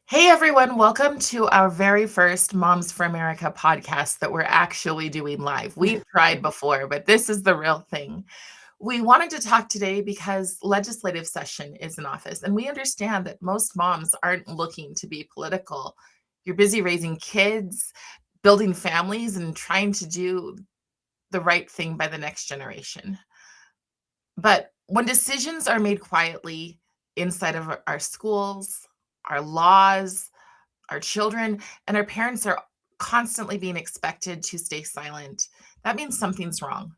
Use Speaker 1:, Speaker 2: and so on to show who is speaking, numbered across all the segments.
Speaker 1: Hey everyone, welcome to our very first Moms for America podcast that we're actually doing live. We've tried before, but this is the real thing. We wanted to talk today because legislative session is in office, and we understand that most moms aren't looking to be political. You're busy raising kids, building families, and trying to do the right thing by the next generation. But when decisions are made quietly inside of our schools, our laws, our children and our parents are constantly being expected to stay silent, that means something's wrong.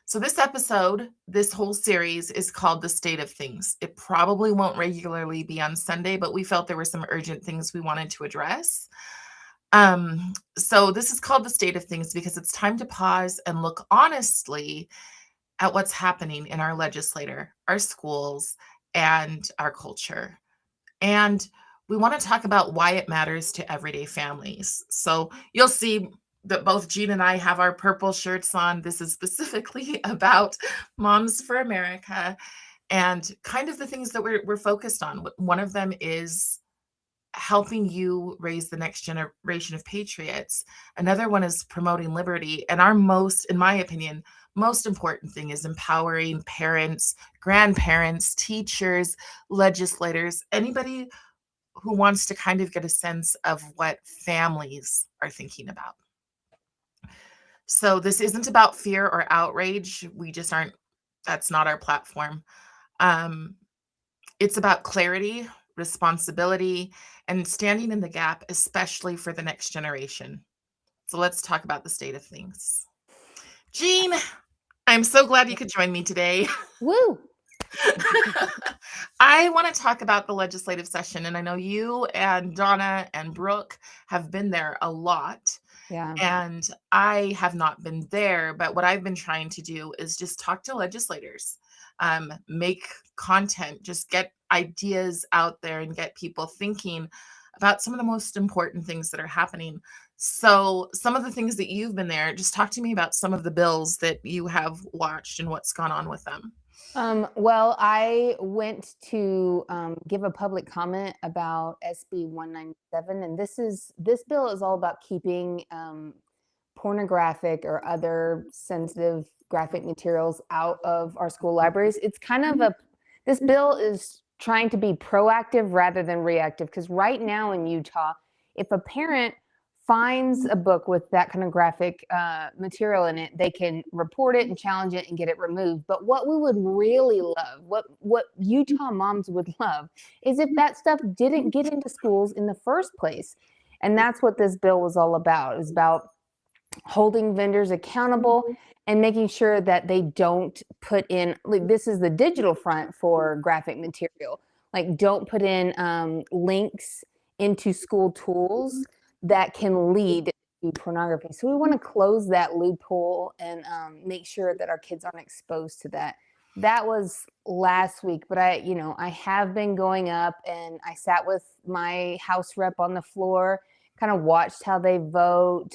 Speaker 1: So, this whole series is called The State of Things. It probably won't regularly be on Sunday, but we felt there were some urgent things we wanted to address. So, this is called The State of Things because it's time to pause and look honestly at what's happening in our legislature, our schools, and our culture. And we want to talk about why it matters to everyday families. So you'll see that both Jean and I have our purple shirts on. This is specifically about Moms for America and kind of the things that we're focused on. One of them is helping you raise the next generation of patriots. Another one is promoting liberty. And our most, in my opinion, most important thing is empowering parents, grandparents, teachers, legislators, anybody who wants to kind of get a sense of what families are thinking about. So this isn't about fear or outrage. We just aren't, that's not our platform. Um, it's about clarity, responsibility, and standing in the gap, especially for the next generation. So let's talk about the state of things. Jean, I'm so glad you could join me today.
Speaker 2: Woo!
Speaker 1: I want to talk about the legislative session, and I know you and Donna and Brooke have been there a lot,
Speaker 2: Yeah.
Speaker 1: and I have not been there. But what I've been trying to do is just talk to legislators, make content, just get ideas out there and get people thinking about some of the most important things that are happening. So, some of the things that you've been there, just talk to me about some of the bills that you have watched and what's gone on with them.
Speaker 2: Well, I went to give a public comment about SB 197, and this bill is all about keeping pornographic or other sensitive graphic materials out of our school libraries. It's kind of this bill is trying to be proactive rather than reactive, because right now in Utah, if a parent finds a book with that kind of graphic material in it, they can report it and challenge it and get it removed. But what we would really love, what Utah moms would love, is if that stuff didn't get into schools in the first place. And that's what this bill was all about. It was about holding vendors accountable and making sure that they don't put in, like, this is the digital front for graphic material, like don't put in links into school tools that can lead to pornography. So we want to close that loophole and make sure that our kids aren't exposed to that. That was last week, but I have been going up, and I sat with my House rep on the floor, kind of watched how they vote.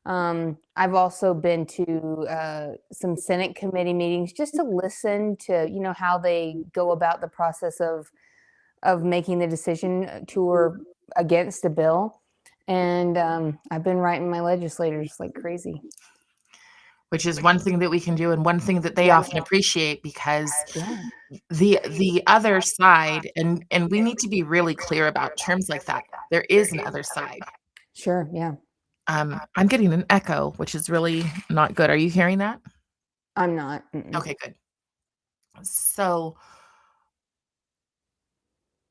Speaker 2: I've also been to some Senate committee meetings just to listen to, how they go about the process of making the decision to or against a bill. And I've been writing my legislators like crazy.
Speaker 1: Which is one thing that we can do and one thing that they
Speaker 2: Yeah.
Speaker 1: often appreciate because
Speaker 2: Yeah.
Speaker 1: the other side, and we need to be really clear about terms like that. There is an other side.
Speaker 2: Sure. Yeah.
Speaker 1: I'm getting an echo, which is really not good. Are you hearing that?
Speaker 2: I'm not.
Speaker 1: Okay, good. So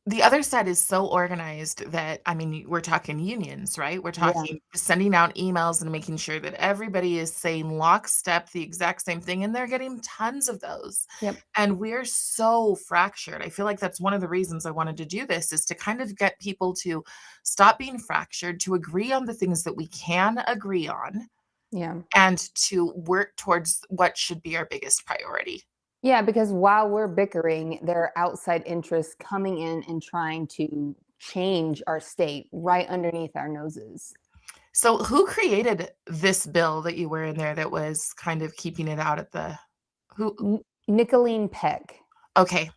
Speaker 1: the other side is so organized that, I mean, we're talking unions, right? We're
Speaker 2: Yeah.
Speaker 1: talking sending out emails and making sure that everybody is saying lockstep the exact same thing, and they're getting tons of those.
Speaker 2: Yep.
Speaker 1: And we're so fractured. I feel like that's one of the reasons I wanted to do this is to kind of get people to stop being fractured, to agree on the things that we can agree on,
Speaker 2: Yeah.
Speaker 1: and to work towards what should be our biggest priority.
Speaker 2: Yeah, because while we're bickering, there are outside interests coming in and trying to change our state right underneath our noses.
Speaker 1: So who created this bill that you were in there that was kind of keeping it out at the who
Speaker 2: Nicolene Peck.
Speaker 1: okay.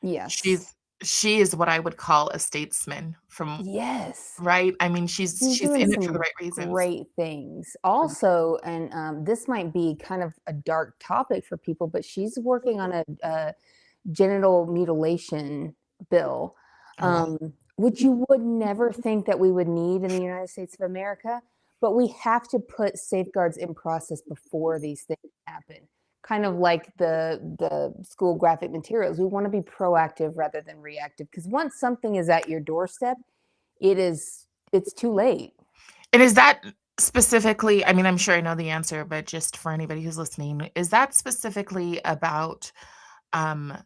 Speaker 1: She's
Speaker 2: Yes.
Speaker 1: she is what I would call a statesman from
Speaker 2: Yes.
Speaker 1: right? I mean,
Speaker 2: She's
Speaker 1: she's
Speaker 2: doing
Speaker 1: in it for the
Speaker 2: some
Speaker 1: right reasons.
Speaker 2: great things. Also, and this might be kind of a dark topic for people, but she's working on a genital mutilation bill,
Speaker 1: Oh, wow.
Speaker 2: which you would never think that we would need in the United States of America. But we have to put safeguards in process before these things happen. Kind of like the school graphic materials. We want to be proactive rather than reactive because once something is at your doorstep, it's too late.
Speaker 1: And is that specifically I mean, I'm sure I know the answer, but just for anybody who's listening, is that specifically about, um,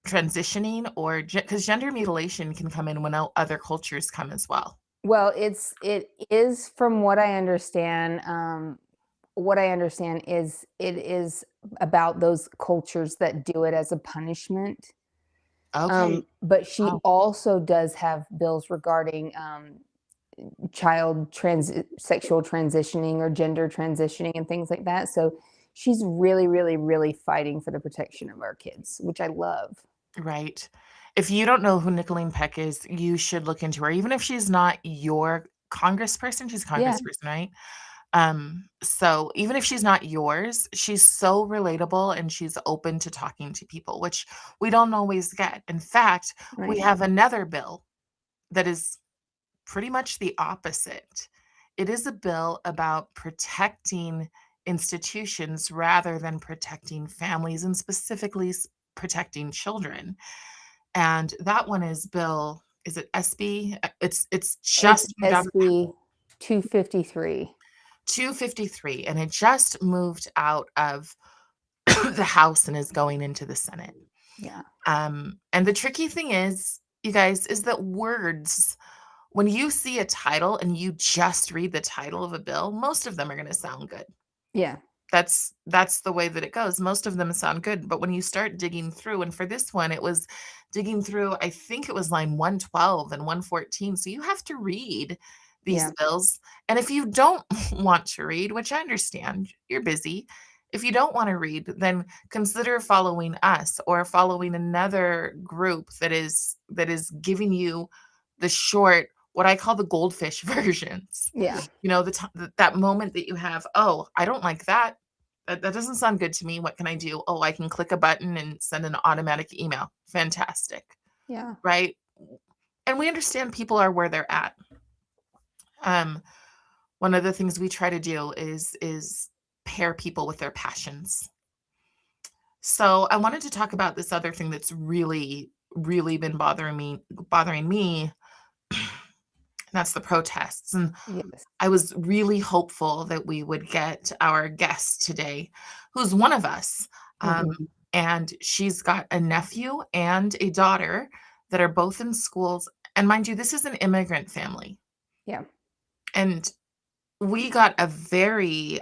Speaker 1: transitioning or because gender mutilation can come in when other cultures come as well?
Speaker 2: Well, it is from what I understand. What I understand is it is about those cultures that do it as a punishment.
Speaker 1: Okay.
Speaker 2: But she
Speaker 1: Wow.
Speaker 2: also does have bills regarding child sexual transitioning or gender transitioning and things like that. So she's really, really, really fighting for the protection of our kids, which I love.
Speaker 1: Right. If you don't know who Nicolene Peck is, you should look into her. Even if she's not your congressperson, she's a
Speaker 2: Yeah,
Speaker 1: congressperson, right? So even if she's not yours, she's so relatable and she's open to talking to people, which we don't always get. In fact, we
Speaker 2: right.
Speaker 1: have another bill that is pretty much the opposite. It is a bill about protecting institutions rather than protecting families and specifically protecting children. And that one is bill is it SB? It's
Speaker 2: It's
Speaker 1: just moved out of
Speaker 2: SB 253.
Speaker 1: 253 and it just moved out of the House and is going into the Senate.
Speaker 2: Yeah.
Speaker 1: And the tricky thing is, you guys, is that words, when you see a title and you just read the title of a bill, most of them are going to sound good.
Speaker 2: Yeah.
Speaker 1: That's the way that it goes. Most of them sound good, but when you start digging through, and for this one, it was digging through, I think it was line 112 and 114. So you have to read these
Speaker 2: Yeah.
Speaker 1: bills. And if you don't want to read, which I understand, you're busy. If you don't want to read, then consider following us or following another group that is giving you the short, what I call the goldfish versions.
Speaker 2: Yeah.
Speaker 1: You know, that moment that you have, "Oh, I don't like that. That doesn't sound good to me. What can I do? Oh, I can click a button and send an automatic email. Fantastic."
Speaker 2: Yeah.
Speaker 1: Right? And we understand people are where they're at. Um, one of the things we try to do is pair people with their passions. So, I wanted to talk about this other thing that's really, really been bothering me, and that's the protests, and
Speaker 2: Yes.
Speaker 1: I was really hopeful that we would get our guest today, who's one of us. Um,
Speaker 2: Mhm.
Speaker 1: and she's got a nephew and a daughter that are both in schools. And mind you, this is an immigrant family.
Speaker 2: Yeah.
Speaker 1: And we got a very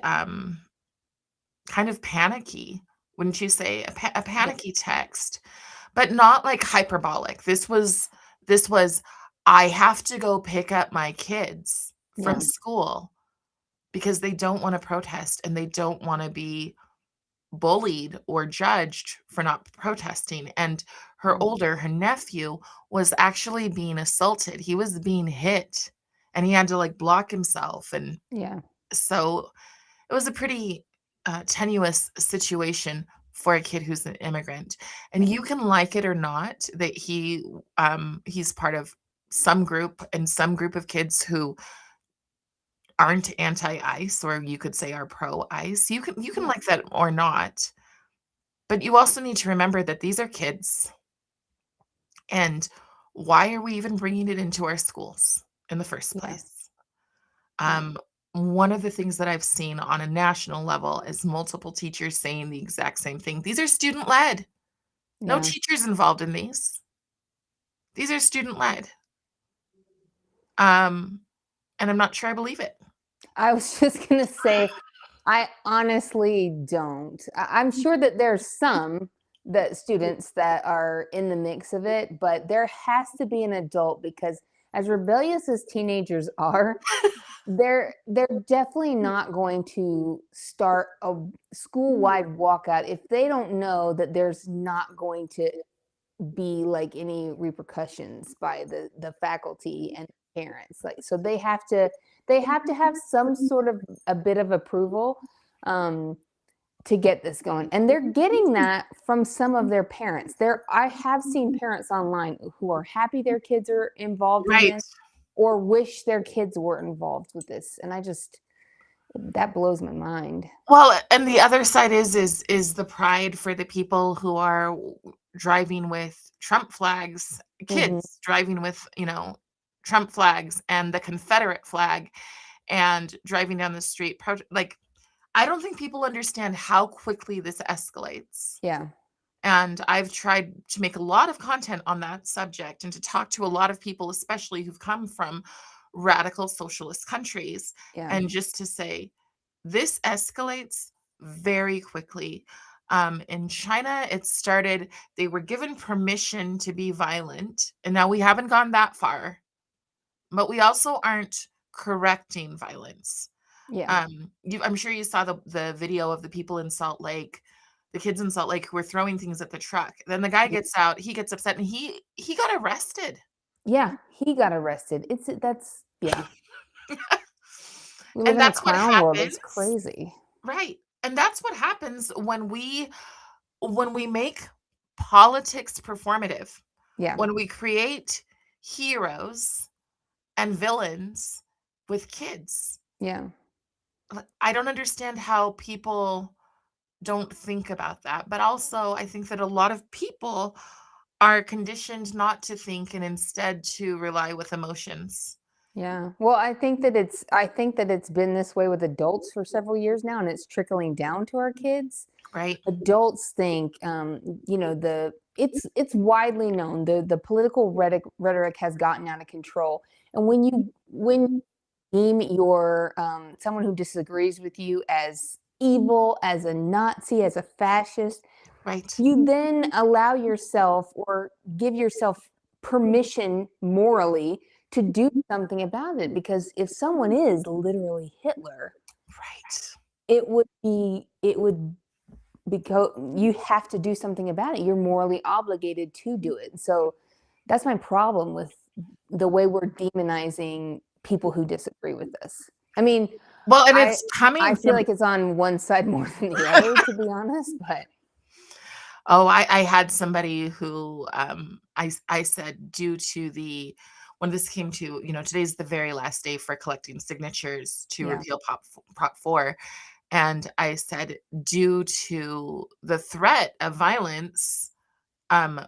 Speaker 1: kind of panicky, wouldn't you say, a
Speaker 2: Yeah.
Speaker 1: panicky text, but not like hyperbolic. This was, I have to go pick up my kids from
Speaker 2: Yeah.
Speaker 1: school because they don't wanna protest and they don't wanna be bullied or judged for not protesting, and
Speaker 2: Yeah.
Speaker 1: her nephew was actually being assaulted. He was being hit, and he had to, like, block himself, and
Speaker 2: Yeah.
Speaker 1: so it was a pretty, tenuous situation for a kid who's an immigrant, and
Speaker 2: Yeah.
Speaker 1: you can like it or not that he's part of some group and some group of kids who aren't anti-ICE, or you could say are pro-ICE. You can
Speaker 2: Yeah.
Speaker 1: like that or not, but you also need to remember that these are kids, and why are we even bringing it into our schools in the first
Speaker 2: Yeah.
Speaker 1: place?
Speaker 2: Yeah.
Speaker 1: Um, one of the things that I've seen on a national level is multiple teachers saying the exact same thing. These are student-led. No
Speaker 2: Yeah.
Speaker 1: teachers involved in these. These are student-led. Um, and I'm not sure I believe it.
Speaker 2: I was just gonna say, I honestly don't. I'm sure that there's some that students that are in the mix of it, but there has to be an adult because as rebellious as teenagers are, they're definitely not going to start a school-wide walkout if they don't know that there's not going to be like any repercussions by the faculty and parents. Like, so they have to have some sort of a bit of approval um, to get this going, and they're getting that from some of their parents. I have seen parents online who are happy their kids are involved in
Speaker 1: Right.
Speaker 2: this, or wish their kids were involved with this, and that blows my mind.
Speaker 1: Well, and the other side is the pride for the people who are driving with Trump flags,
Speaker 2: Hmm.
Speaker 1: kids driving with, Trump flags and the Confederate flag and driving down the street. Like, I don't think people understand how quickly this escalates.
Speaker 2: Yeah,
Speaker 1: And I've tried to make a lot of content on that subject and to talk to a lot of people, especially who've come from radical socialist countries,
Speaker 2: yeah,
Speaker 1: and just to say, this escalates very quickly. In China, it started, they were given permission to be violent. And now we haven't gone that far, but we also aren't correcting violence.
Speaker 2: yeah,
Speaker 1: I'm sure you saw the video of the people in Salt Lake, the kids in Salt Lake who were throwing things at the truck. Then the guy
Speaker 2: yeah.
Speaker 1: gets out, he gets upset, and he got arrested.
Speaker 2: Yeah, he got arrested. That's yeah. We live
Speaker 1: And
Speaker 2: in a
Speaker 1: that's what
Speaker 2: clown world. It's
Speaker 1: happens.
Speaker 2: crazy.
Speaker 1: Right. And that's what happens when we make politics performative,
Speaker 2: Yeah,
Speaker 1: when we create heroes and villains with kids.
Speaker 2: yeah,
Speaker 1: I don't understand how people don't think about that. But also, I think that a lot of people are conditioned not to think and instead to rely with emotions,
Speaker 2: yeah. Well, I think that it's been this way with adults for several years now, and it's trickling down to our kids.
Speaker 1: right?
Speaker 2: Adults think, it's widely known the political rhetoric has gotten out of control, and when deem your someone who disagrees with you as evil, as a Nazi, as a fascist,
Speaker 1: Right.
Speaker 2: you then allow yourself or give yourself permission morally to do something about it. Because if someone is literally Hitler,
Speaker 1: Right.
Speaker 2: it would because you have to do something about it. You're morally obligated to do it. So that's my problem with the way we're demonizing people who disagree with us. I mean,
Speaker 1: Well, and
Speaker 2: I
Speaker 1: it's coming
Speaker 2: I feel
Speaker 1: from,
Speaker 2: like it's on one side more than the other, to be honest. But
Speaker 1: oh, I had somebody who, I said, due to when this came to, today's the very last day for collecting signatures to
Speaker 2: yeah,
Speaker 1: repeal Prop 4. And I said, due to the threat of violence,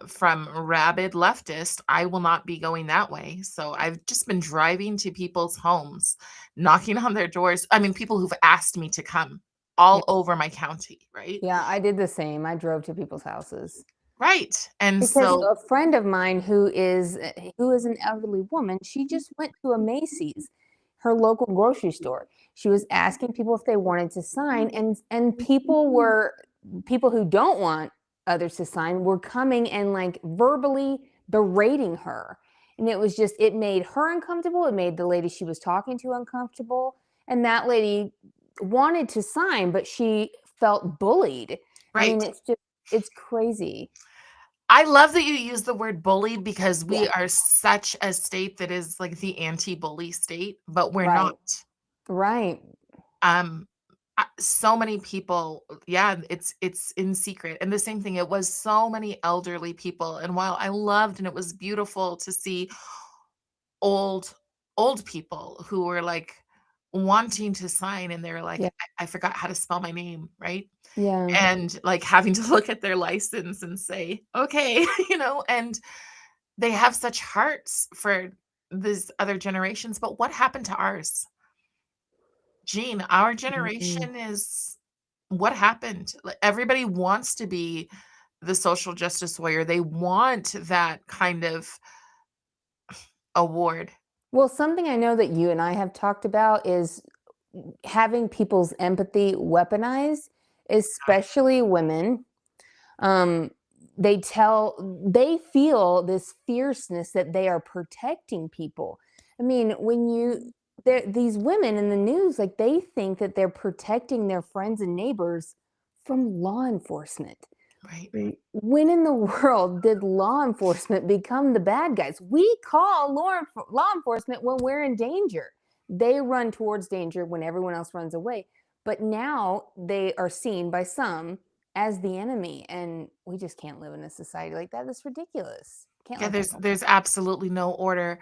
Speaker 1: from rabid leftists, I will not be going that way. So I've just been driving to people's homes, knocking on their doors. I mean, people who've asked me to come
Speaker 2: yeah,
Speaker 1: all over my county, right?
Speaker 2: yeah. I did the same. I drove to people's houses.
Speaker 1: Right. And
Speaker 2: Because
Speaker 1: so,
Speaker 2: a friend of mine who is an elderly woman, she just went to a Macy's, her local grocery store. She was asking people if they wanted to sign, and people who don't want others to sign were coming and like verbally berating her. And it made her uncomfortable, it made the lady she was talking to uncomfortable, and that lady wanted to sign, but she felt bullied. I mean,
Speaker 1: right.
Speaker 2: it's crazy.
Speaker 1: I love that you use the word bullied because
Speaker 2: Yeah.
Speaker 1: we are such a state that is like the anti-bully state, but we're not.
Speaker 2: Right, right.
Speaker 1: Um, so many people, yeah, it's in secret. And the same thing, it was so many elderly people. And while I loved and it was beautiful to see old old people who were like wanting to sign and they're like,
Speaker 2: Yeah,
Speaker 1: I forgot how to spell my name, right?
Speaker 2: yeah,
Speaker 1: And like having to look at their license and say, okay, and they have such hearts for these other generations. But what happened to ours? Gene, our
Speaker 2: mhm.
Speaker 1: generation is what happened? Like, everybody wants to be the social justice warrior. They want that kind of award.
Speaker 2: Well, something I know that you and I have talked about is having people's empathy weaponized, especially women. Um, they feel this fierceness that they are protecting people. I mean, these women in the news, like they think that they're protecting their friends and neighbors from law enforcement.
Speaker 1: Right.
Speaker 2: When in the world did law enforcement become the bad guys? We call law enforcement when we're in danger. They run towards danger when everyone else runs away. But now they are seen by some as the enemy, and we just can't live in a society like that. That's ridiculous. Can't
Speaker 1: Yeah,
Speaker 2: let that
Speaker 1: there's absolutely no order.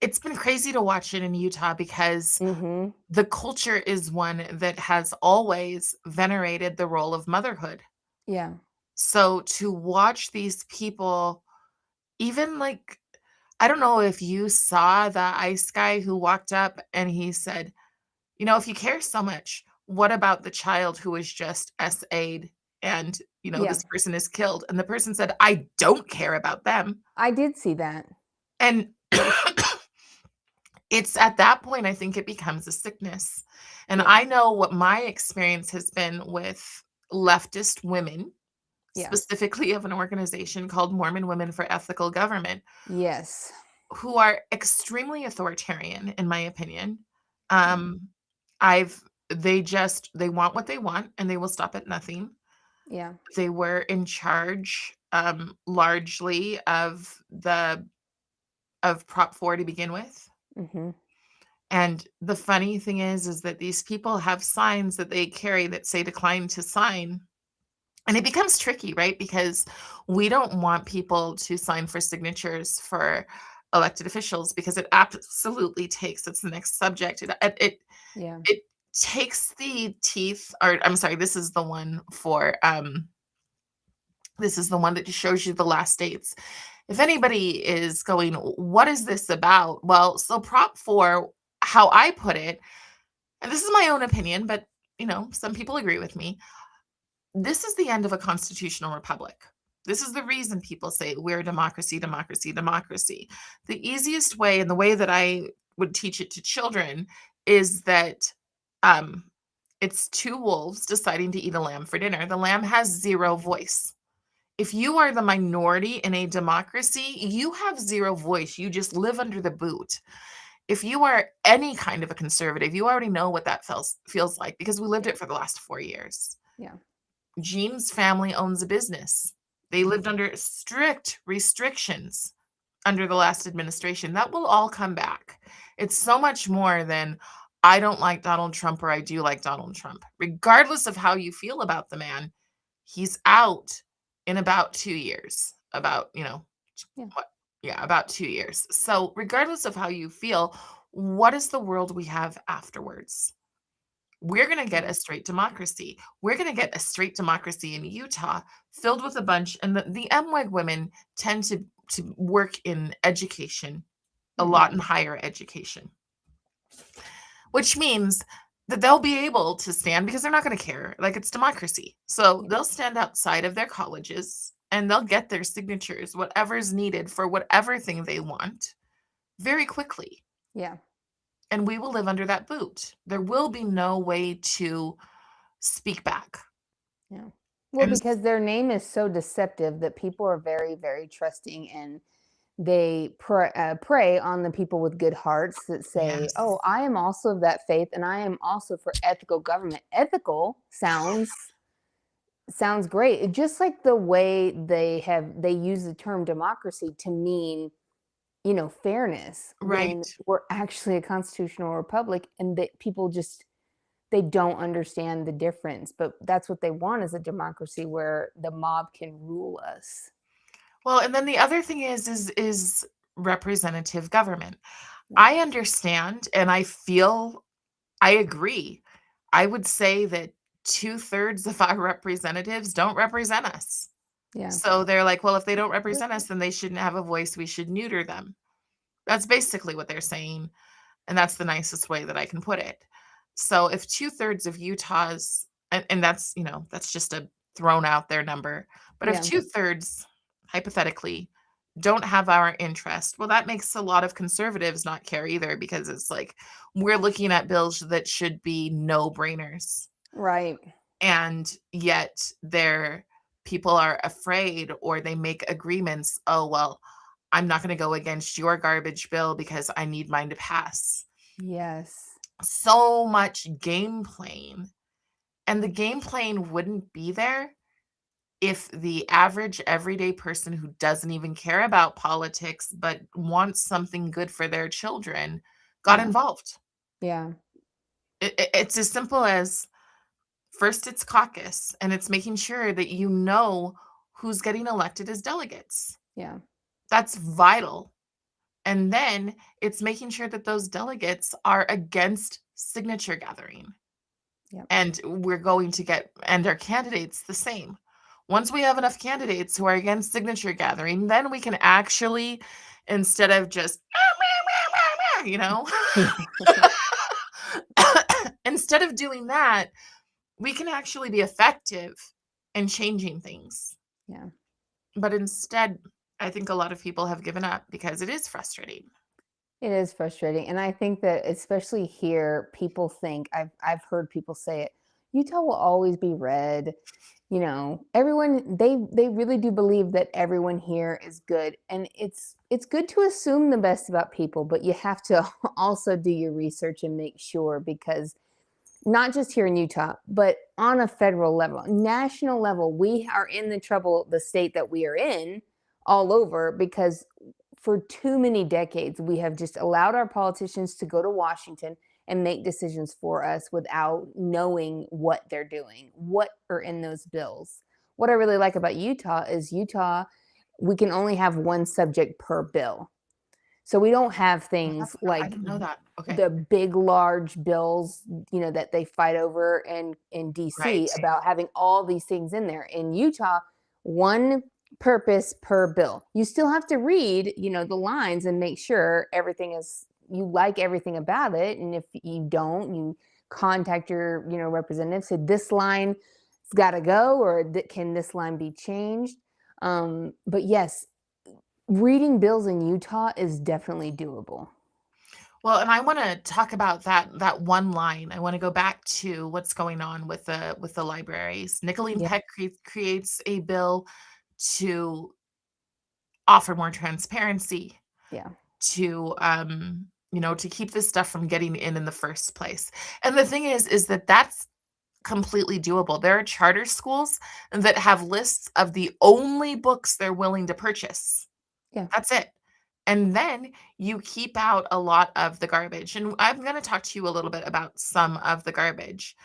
Speaker 1: It's been crazy to watch it in Utah because
Speaker 2: go. Mm-hmm.
Speaker 1: the culture is one that has always venerated the role of motherhood.
Speaker 2: Yeah.
Speaker 1: So to watch these people, even like, I don't know if you saw the ICE guy who walked up and he said, if you care so much, what about the child who was just SA'd and,
Speaker 2: Yeah.
Speaker 1: this person is killed? And the person said, I don't care about them.
Speaker 2: I did see that.
Speaker 1: And it's at that point, I think it becomes a sickness. And
Speaker 2: Yeah.
Speaker 1: I know what my experience has been with leftist women,
Speaker 2: Yeah.
Speaker 1: specifically of an organization called Mormon Women for Ethical Government,
Speaker 2: Yes.
Speaker 1: who are extremely authoritarian, in my opinion.
Speaker 2: Yeah.
Speaker 1: Um, they want what they want and they will stop at nothing.
Speaker 2: Yeah.
Speaker 1: They were in charge largely of Prop 4 to begin with.
Speaker 2: Mm-hmm.
Speaker 1: And the funny thing is that these people have signs that they carry that say decline to sign. And it becomes tricky, right? Because we don't want people to sign for signatures for elected officials because it absolutely takes, it's the next subject.
Speaker 2: Yeah.
Speaker 1: It takes the teeth, or I'm sorry, this is the one that just shows you the last dates. If anybody is going, what is this about? Well, so Prop 4, how I put it, and this is my own opinion, but some people agree with me. This is the end of a constitutional republic. This is the reason people say we're democracy, democracy, democracy. The easiest way, and the way that I would teach it to children, is that um, it's two wolves deciding to eat a lamb for dinner. The lamb has zero voice. If you are the minority in a democracy, you have zero voice. You just live under the boot. If you are any kind of a conservative, you already know what that feels like because we lived
Speaker 2: Yeah.
Speaker 1: it for the last 4 years.
Speaker 2: Yeah.
Speaker 1: Jean's family owns a business. They lived
Speaker 2: Mm-hmm.
Speaker 1: under strict restrictions under the last administration. That will all come back. It's so much more than I don't like Donald Trump or I do like Donald Trump. Regardless of how you feel about the man, he's out in about 2 years. About,
Speaker 2: Yeah.
Speaker 1: what? Yeah, about 2 years. So, regardless of how you feel, what is the world we have afterwards? We're going to get
Speaker 2: Yeah.
Speaker 1: a straight democracy. We're going to get a straight democracy in Utah filled with a bunch, and the MWEG women tend to work in education, a lot
Speaker 2: Mm-hmm.
Speaker 1: in higher education, which means that they'll be able to stand because they're not going to care. Like it's democracy. So
Speaker 2: Yeah.
Speaker 1: they'll stand outside of their colleges and they'll get their signatures, whatever's needed for whatever thing they want very quickly.
Speaker 2: Yeah.
Speaker 1: And we will live under that boot. There will be no way to speak back.
Speaker 2: Yeah. Well,
Speaker 1: And
Speaker 2: because their name is so deceptive that people are very, very trusting, and they prey on the people with good hearts that say,
Speaker 1: yes,
Speaker 2: "Oh, I am also of that faith, and I am also for ethical government." Ethical sounds great. Just like the way they use the term democracy to mean, fairness, when
Speaker 1: right.
Speaker 2: we're actually a constitutional republic, and that people just they don't understand the difference. But that's what they want, is a democracy where the mob can rule us.
Speaker 1: Well, and then the other thing is representative government.
Speaker 2: Yeah.
Speaker 1: I understand and I agree. I would say that 2/3 of our representatives don't represent us.
Speaker 2: Yeah.
Speaker 1: So they're like, well, if they don't represent us, then they shouldn't have a voice. We should neuter them. That's basically what they're saying. And that's the nicest way that I can put it. So if 2/3 of Utah's, and that's just a thrown out there number, but if
Speaker 2: Yeah.
Speaker 1: 2/3 hypothetically don't have our interest, well, that makes a lot of conservatives not care either because it's like we're looking at bills that should be no brainers.
Speaker 2: Right.
Speaker 1: And yet people are afraid or they make agreements. Oh, well, I'm not going to go against your garbage bill because I need mine to pass.
Speaker 2: Yes.
Speaker 1: So much game playing, and the game playing wouldn't be there if the average everyday person who doesn't even care about politics but wants something good for their children got
Speaker 2: Yeah.
Speaker 1: involved.
Speaker 2: Yeah.
Speaker 1: It's as simple as first it's caucus, and it's making sure that you know who's getting elected as delegates.
Speaker 2: Yeah.
Speaker 1: That's vital. And then it's making sure that those delegates are against signature gathering.
Speaker 2: Yeah.
Speaker 1: And we're going to get, and our candidates the same. Once we have enough candidates who are against signature gathering, then we can actually, instead of just, you know,
Speaker 2: Yeah.
Speaker 1: instead of doing that, we can actually be effective in changing things.
Speaker 2: Yeah.
Speaker 1: But instead, I think a lot of people have given up because it is frustrating.
Speaker 2: It is frustrating, and I think that especially here, people think I've heard people say it. Utah will always be red. You know, everyone they really do believe that everyone here is good, and it's good to assume the best about people, but you have to also do your research and make sure because not just here in Utah, but on a federal level, national level, we are in the trouble, the state that we are in, all over because for too many decades, we have just allowed our politicians to go to Washington and make decisions for us without knowing what they're doing, what are in those bills. What I really like about Utah is Utah, we can only have one subject per bill. So we don't have
Speaker 1: Oh,
Speaker 2: things
Speaker 1: I
Speaker 2: like
Speaker 1: didn't know that. Okay.
Speaker 2: the big large bills, that they fight over in
Speaker 1: Right.
Speaker 2: DC about having all these things in there. In Utah, one purpose per bill. You still have to read, the lines and make sure everything is you like everything about it. And if you don't, you contact your, representative, say this line's got to go or can this line be changed? But yes, reading bills in Utah is definitely doable.
Speaker 1: Well, and I want to talk about that one line. I want to go back to what's going on with the libraries. Nicolene
Speaker 2: Yeah,
Speaker 1: Peck creates a bill to offer more transparency,
Speaker 2: yeah,
Speaker 1: to to keep this stuff from getting in the first place. And the thing is that that's completely doable. There are charter schools that have lists of the only books they're willing to purchase.
Speaker 2: yeah.
Speaker 1: That's it. And then you keep out a lot of the garbage. And I'm going to talk to you a little bit about some of the garbage.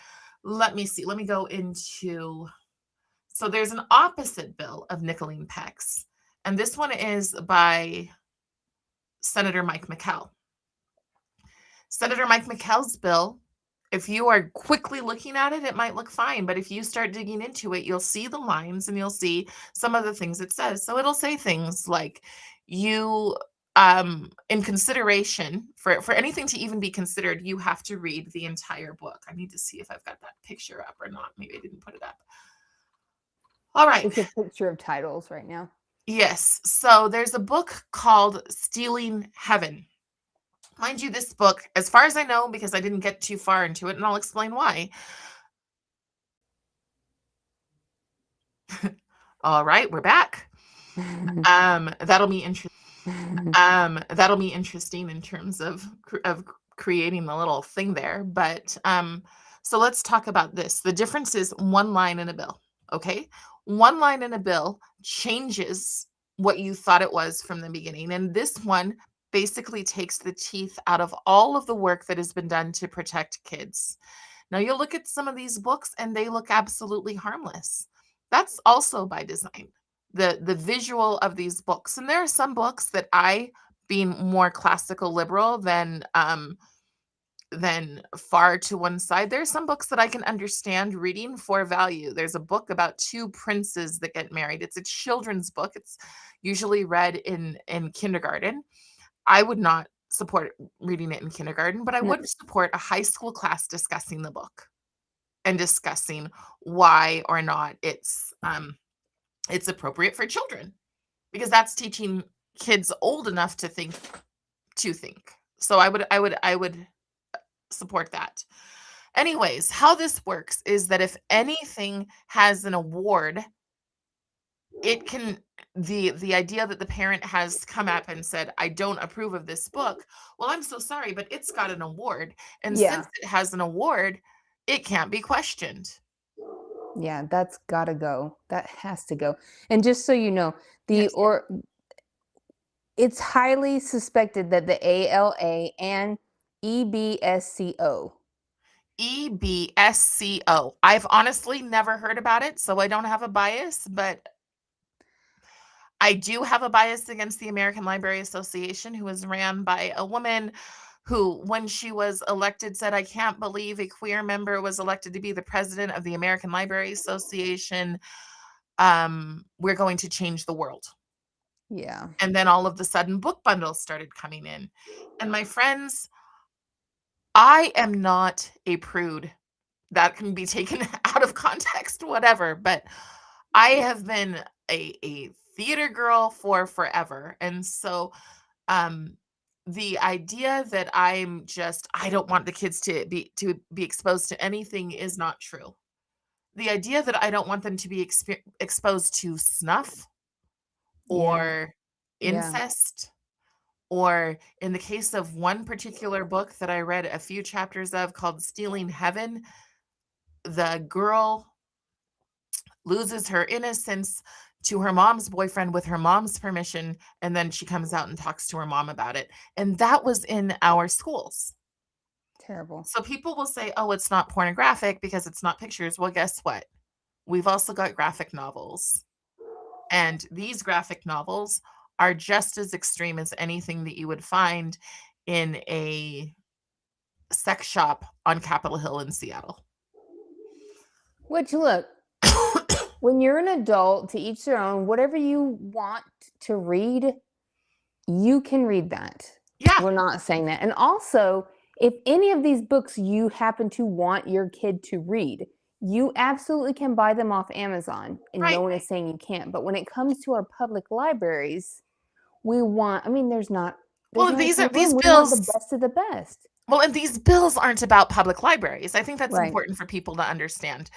Speaker 1: Let me see. Let me go into. So there's an opposite bill of Nicolene Peck's, and this one is by Senator Mike McKell. Senator Mike McKell's bill, if you are quickly looking at it, it might look fine. But if you start digging into it, you'll see the lines and you'll see some of the things it says. So it'll say things like, you, in consideration for anything to even be considered, you have to read the entire book. I need to see if I've got that picture up or not. Maybe I didn't put it up. All right.
Speaker 2: It's a picture of titles right now.
Speaker 1: Yes. So there's a book called Stealing Heaven. Mind you, this book, as far as I know, because I didn't get too far into it, and I'll explain why. All right, we're back. That'll be interesting. That'll be interesting in terms of creating the little thing there. But so let's talk about this. The difference is one line in a bill. Okay, one line in a bill changes what you thought it was from the beginning, and this one basically takes the teeth out of all of the work that has been done to protect kids. Now you look at some of these books and they look absolutely harmless. That's also by design. The visual of these books. And there are some books that I, being more classical liberal than far to one side, there are some books that I can understand reading for value. There's a book about two princes that get married. It's a children's book. It's usually read in kindergarten. I would not support reading it in kindergarten, but I
Speaker 2: No,
Speaker 1: would support a high school class discussing the book and discussing why or not it's appropriate for children, because that's teaching kids old enough to think. So I would support that. Anyways, how this works is that if anything has an award, it can the idea that the parent has come up and said, I don't approve of this book. Well, I'm so sorry, but it's got an award. And since
Speaker 2: yeah,
Speaker 1: it has an award, it can't be questioned.
Speaker 2: Yeah, that's gotta go. That has to go. And just so you know, the
Speaker 1: Yes.
Speaker 2: or it's highly suspected that the ALA and EBSCO.
Speaker 1: EBSCO. I've honestly never heard about it, so I don't have a bias, but I do have a bias against the American Library Association, who was ran by a woman who, when she was elected, said, "I can't believe a queer member was elected to be the president of the American Library Association. We're going to change the world."
Speaker 2: Yeah.
Speaker 1: And then all of the sudden, book bundles started coming in. And my friends, I am not a prude. That can be taken out of context, whatever. But I have been a theater girl for forever. And so um the idea that I don't want the kids to be exposed to anything is not true. The idea that I don't want them to be exposed to snuff
Speaker 2: Yeah.
Speaker 1: or
Speaker 2: Yeah.
Speaker 1: incest, or in the case of one particular book that I read a few chapters of called Stealing Heaven, the girl loses her innocence to her mom's boyfriend with her mom's permission, and then she comes out and talks to her mom about it. And that was in our schools.
Speaker 2: Terrible.
Speaker 1: So people will say, "Oh, it's not pornographic because it's not pictures." Well, guess what? We've also got graphic novels. And these graphic novels are just as extreme as anything that you would find in a sex shop on Capitol Hill in Seattle.
Speaker 2: Which, look, when you're an adult, to each their own, whatever you want to read, you can read that.
Speaker 1: Yeah,
Speaker 2: We're not saying that. And also, if any of these books you happen to want your kid to read, you absolutely can buy them off Amazon, and no
Speaker 1: right.
Speaker 2: one is saying you can't. But when it comes to our public libraries, we want, I mean, there's
Speaker 1: Well, and
Speaker 2: not a
Speaker 1: these
Speaker 2: ton
Speaker 1: are
Speaker 2: of
Speaker 1: these
Speaker 2: room. We want the
Speaker 1: bills
Speaker 2: best of the best.
Speaker 1: well, and these bills aren't about public libraries. I think that's
Speaker 2: Right.
Speaker 1: important for people to understand.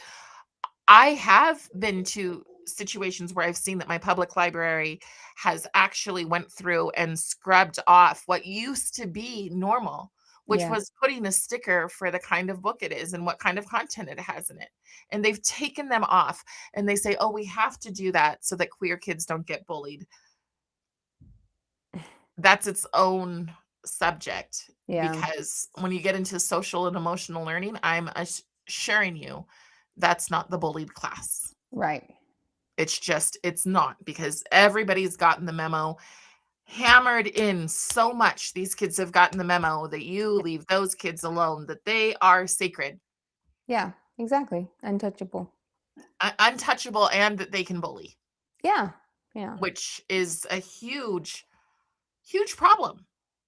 Speaker 1: I have been to situations where I've seen that my public library has actually went through and scrubbed off what used to be normal, which
Speaker 2: Yeah.
Speaker 1: was putting a sticker for the kind of book it is and what kind of content it has in it. And they've taken them off and they say, "Oh, we have to do that so that queer kids don't get bullied." That's its own subject,
Speaker 2: Yeah.
Speaker 1: because when you get into social and emotional learning, I'm assuring you that's not the bullied class.
Speaker 2: Right.
Speaker 1: It's not, because everybody's gotten the memo hammered in so much. These kids have gotten the memo that you leave those kids alone, that they are sacred,
Speaker 2: Yeah. Exactly. Untouchable.
Speaker 1: untouchable, and that they can bully,
Speaker 2: Yeah. Yeah.
Speaker 1: which is a huge, huge problem.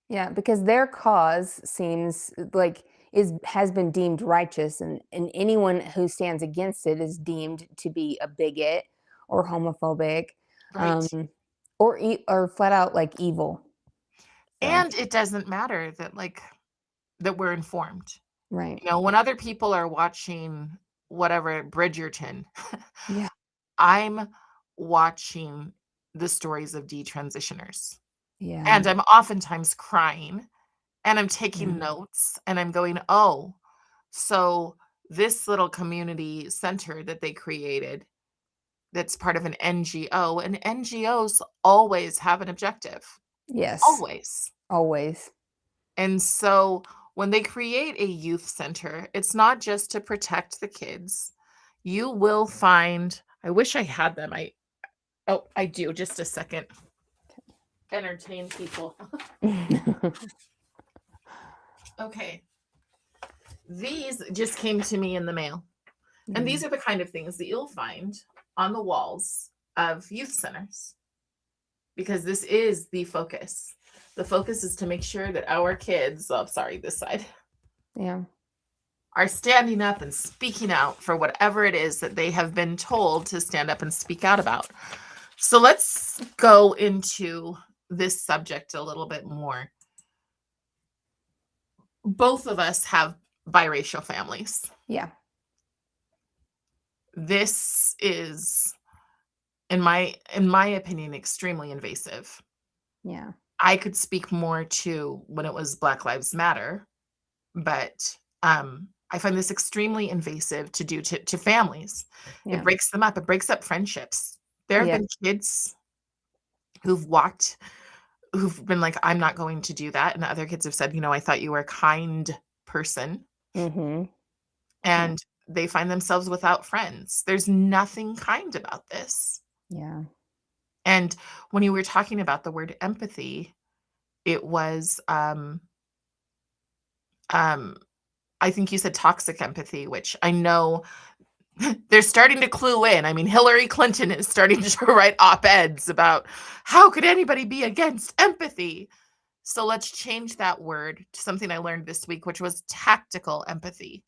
Speaker 2: Yeah, because their cause seems like is has been deemed righteous, and anyone who stands against it is deemed to be a bigot or homophobic,
Speaker 1: Right.
Speaker 2: um, or flat out like evil. So
Speaker 1: And it doesn't matter that, like, that we're informed.
Speaker 2: right,
Speaker 1: When other people are watching whatever, Bridgerton,
Speaker 2: yeah,
Speaker 1: I'm watching the stories of detransitioners,
Speaker 2: yeah,
Speaker 1: and I'm oftentimes crying, and I'm taking
Speaker 2: yeah,
Speaker 1: notes, and I'm going, "Oh, so this little community center that they created that's part of an NGO," and NGOs always have an objective,
Speaker 2: yes,
Speaker 1: always.
Speaker 2: always,
Speaker 1: And so when they create a youth center, it's not just to protect the kids. You will find, I wish I had them. Oh, I do. Just a second. Entertain people. Okay. These just came to me in the mail. And
Speaker 2: yeah,
Speaker 1: these are the kind of things that you'll find on the walls of youth centers, because this is the focus. The focus is to make sure that our kids, oh, sorry, this side,
Speaker 2: yeah,
Speaker 1: are standing up and speaking out for whatever it is that they have been told to stand up and speak out about. So let's go into this subject a little bit more. Both of us have biracial families.
Speaker 2: yeah,
Speaker 1: This is, in my opinion, extremely invasive.
Speaker 2: yeah,
Speaker 1: I could speak more to when it was Black Lives Matter, but I find this extremely invasive to do to families. It
Speaker 2: Yeah.
Speaker 1: breaks them up. It breaks up friendships. There have
Speaker 2: Yeah.
Speaker 1: been kids who've walked who've been like, "I'm not going to do that," and other kids have said, "I thought you were a kind person,"
Speaker 2: Mhm. Yeah.
Speaker 1: and they find themselves without friends. There's nothing kind about this.
Speaker 2: Yeah.
Speaker 1: And when you were talking about the word empathy, it was, um, I think you said toxic empathy, which I know they're starting to clue in. I mean, Hillary Clinton is starting to write op-eds about how could anybody be against empathy? So let's change that word to something I learned this week, which was tactical empathy.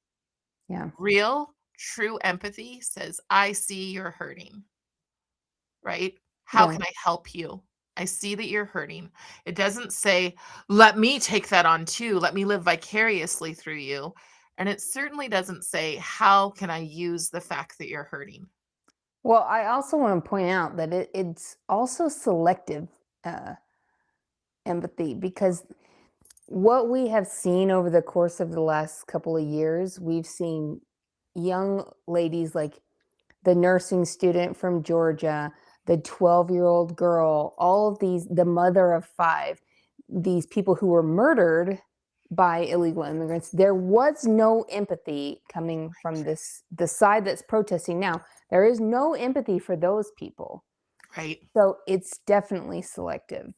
Speaker 2: Yeah.
Speaker 1: Real, true empathy says, I see you're hurting, right? How
Speaker 2: Yeah.
Speaker 1: can I help you? I see that you're hurting. It doesn't say, let me take that on too. Let me live vicariously through you. And it certainly doesn't say, how can I use the fact that you're hurting?
Speaker 2: Well, I also want to point out that it's also selective uh, empathy, because what we have seen over the course of the last couple of years, we've seen young ladies like the nursing student from Georgia, the 12-year-old girl, all of these, the mother of five, these people who were murdered by illegal immigrants. There was no empathy coming from the side that's protesting now. There is no empathy for those people.
Speaker 1: Right.
Speaker 2: So it's definitely selective.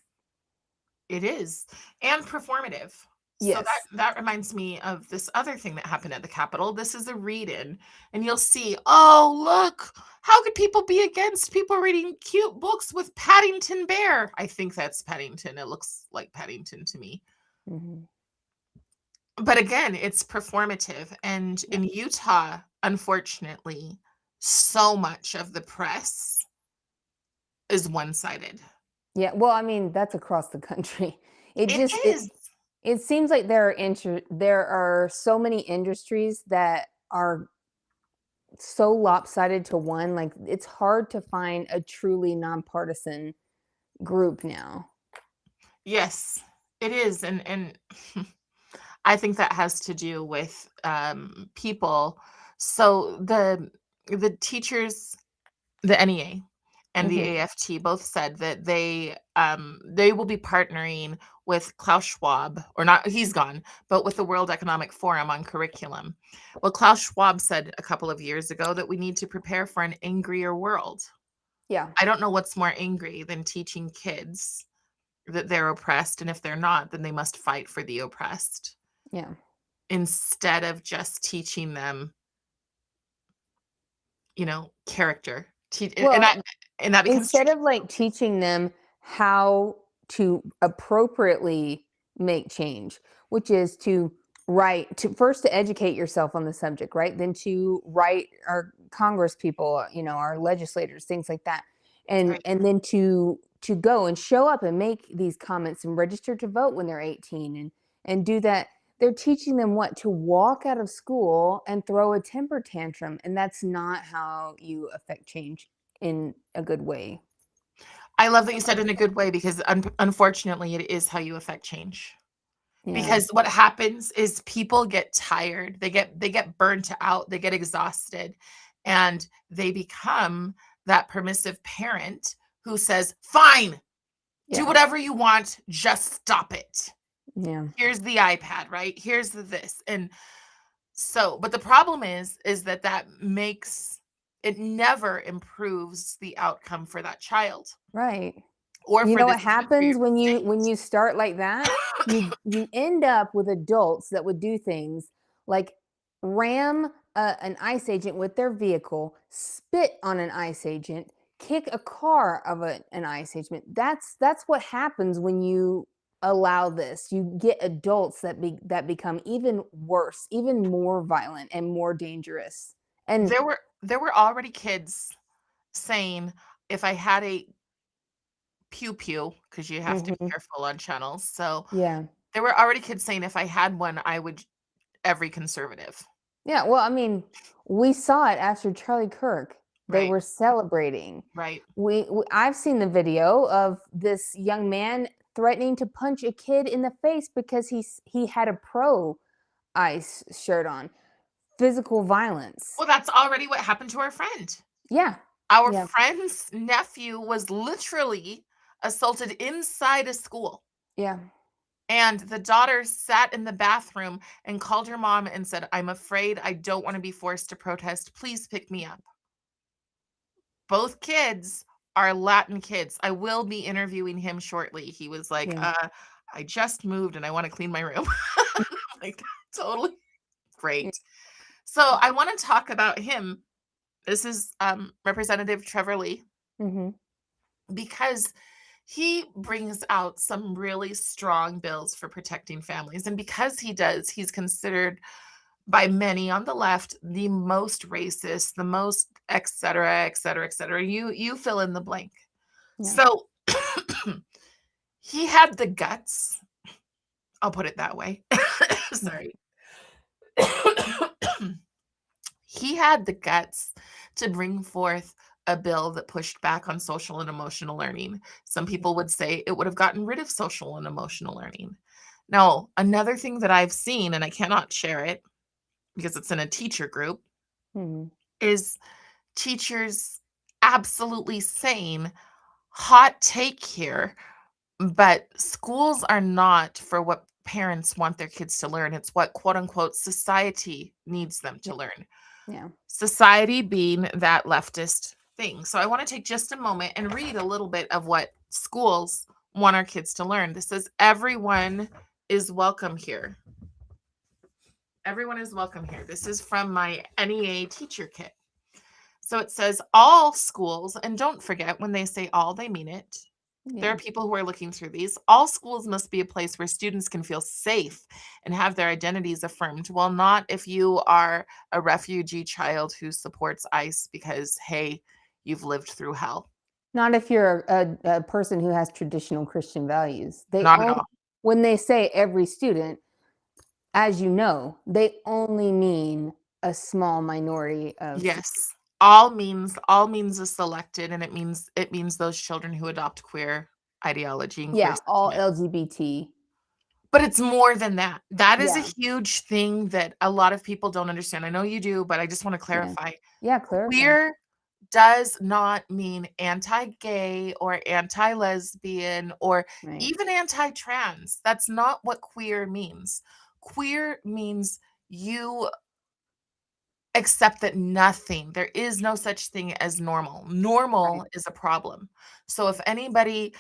Speaker 1: It is, and performative. So
Speaker 2: Yes.
Speaker 1: that reminds me of this other thing that happened at the Capitol. This is a read-in, and you'll see, oh, look, how could people be against people reading cute books with Paddington Bear? I think that's Paddington. It looks like Paddington to me.
Speaker 2: Hmm.
Speaker 1: But again, it's performative. And
Speaker 2: Yeah.
Speaker 1: in Utah, unfortunately, so much of the press is one-sided.
Speaker 2: Yeah. Well, I mean, that's across the country. It
Speaker 1: It
Speaker 2: just
Speaker 1: is.
Speaker 2: it seems like there are so many industries that are so lopsided to one. Like, it's hard to find a truly nonpartisan group now.
Speaker 1: Yes, it is. And I think that has to do with, people. So the teachers, the NEA and the
Speaker 2: Hmm.
Speaker 1: AFT both said that they will be partnering with Klaus Schwab, or not, he's gone, but with the World Economic Forum on curriculum. Well, Klaus Schwab said a couple of years ago that we need to prepare for an angrier world.
Speaker 2: Yeah.
Speaker 1: I don't know what's more angry than teaching kids that they're oppressed, and if they're not, then they must fight for the oppressed,
Speaker 2: Yeah.
Speaker 1: instead of just teaching them, character.
Speaker 2: Well,
Speaker 1: And that becomes
Speaker 2: instead
Speaker 1: tricky.
Speaker 2: of like teaching them how to appropriately make change, which is to write, to first to educate yourself on the subject, right? Then to write our Congress people, our legislators, things like that. And
Speaker 1: Right.
Speaker 2: then to go and show up and make these comments and register to vote when they're 18, and do that. They're teaching them what to walk out of school and throw a temper tantrum, and that's not how you affect change in a good way.
Speaker 1: I love that you said in a good way, because unfortunately, it is how you affect change.
Speaker 2: Yeah.
Speaker 1: Because what happens is people get tired, they get burnt out, they get exhausted, and they become that permissive parent who says, "Fine, do
Speaker 2: Yeah.
Speaker 1: whatever you want, just stop it.
Speaker 2: Yeah.
Speaker 1: Here's the iPad, right? Here's the this." And so, but the problem is that makes it never improves the outcome for that child,
Speaker 2: Right.
Speaker 1: or
Speaker 2: You
Speaker 1: for
Speaker 2: know
Speaker 1: this
Speaker 2: what
Speaker 1: country or
Speaker 2: happens
Speaker 1: the
Speaker 2: when
Speaker 1: state.
Speaker 2: you start like that? You end up with adults that would do things like ram an ICE agent with their vehicle, spit on an ICE agent, kick a car of an ICE agent. That's what happens when you allow this. You get adults that become even worse, even more violent and more dangerous. And
Speaker 1: There were already kids saying, if I had a pew pew, because you have to be
Speaker 2: mhm,
Speaker 1: careful on channels. So
Speaker 2: yeah.
Speaker 1: there were already kids saying, if I had one, I would every conservative.
Speaker 2: Yeah, well, I mean, we saw it after Charlie Kirk. They
Speaker 1: Right,
Speaker 2: were celebrating.
Speaker 1: right.
Speaker 2: I've seen the video of this young man threatening to punch a kid in the face because he had a pro ice shirt on. physical violence.
Speaker 1: Well, that's already what happened to our friend.
Speaker 2: Yeah.
Speaker 1: Our
Speaker 2: Yeah.
Speaker 1: friend's nephew was literally assaulted inside a school.
Speaker 2: Yeah.
Speaker 1: And the daughter sat in the bathroom and called her mom and said, "I'm afraid I don't want to be forced to protest. Please pick me up." Both kids are Latin kids. I will be interviewing him shortly. He was like,
Speaker 2: Yeah.
Speaker 1: I just moved and I want to clean my room. Like, totally
Speaker 2: Yeah.
Speaker 1: great. So I want to talk about him. This is Representative Trevor Lee,
Speaker 2: Mhm.
Speaker 1: because he brings out some really strong bills for protecting families. And because he does, he's considered by many on the left the most racist, the most et cetera, et cetera, et cetera. You fill in the blank.
Speaker 2: Yeah.
Speaker 1: So he had the guts. I'll put it that way. Sorry. He had the guts to bring forth a bill that pushed back on social and emotional learning. Some people would say it would have gotten rid of social and emotional learning. Now, another thing that I've seen, and I cannot share it because it's in a teacher group,
Speaker 2: Mhm.
Speaker 1: is teachers absolutely saying, hot take here, but schools are not for what parents want their kids to learn. It's what quote unquote society needs them
Speaker 2: Yeah.
Speaker 1: to learn.
Speaker 2: Yeah.
Speaker 1: Society being that leftist thing. So I want to take just a moment and read a little bit of what schools want our kids to learn. This says, everyone is welcome here. Everyone is welcome here. This is from my NEA teacher kit. So it says, all schools, and don't forget when they say all, they mean it. There are
Speaker 2: Yeah.
Speaker 1: people who are looking through these. All schools must be a place where students can feel safe and have their identities affirmed. Well, not if you are a refugee child who supports ICE because, hey, you've lived through hell.
Speaker 2: Not if you're a person who has traditional Christian values. They
Speaker 1: Not at
Speaker 2: only
Speaker 1: all.
Speaker 2: when they say every student, as you know, they only mean a small minority of
Speaker 1: Yes. All means is selected, and it means those children who adopt queer ideology and queer
Speaker 2: yeah, all
Speaker 1: sentiment.
Speaker 2: LGBT.
Speaker 1: But it's more than that. That is a
Speaker 2: Yeah.
Speaker 1: huge thing that a lot of people don't understand. I know you do, but I just want to
Speaker 2: Yeah.
Speaker 1: clarify.
Speaker 2: Yeah, clarify.
Speaker 1: Queer does not mean anti-gay or anti-lesbian or
Speaker 2: Right.
Speaker 1: even anti-trans. That's not what queer means. Queer means you accept that there is no such thing as normal.
Speaker 2: Right.
Speaker 1: Normal is a problem. So if anybody,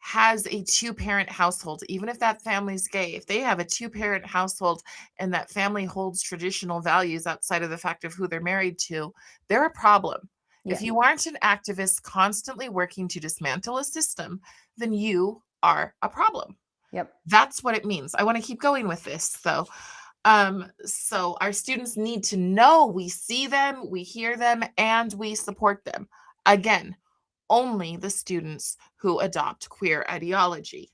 Speaker 1: has a two-parent household, even if that family's gay, if they have a two-parent household and that family holds traditional values outside of the fact of who they're married to, they're a problem. If
Speaker 2: Yeah.
Speaker 1: you aren't an activist constantly working to dismantle a system, then you are a problem.
Speaker 2: Yep.
Speaker 1: That's what it means. I want to keep going with this. So our students need to know we see them, we hear them, and we support them. Again, only the students who adopt queer ideology.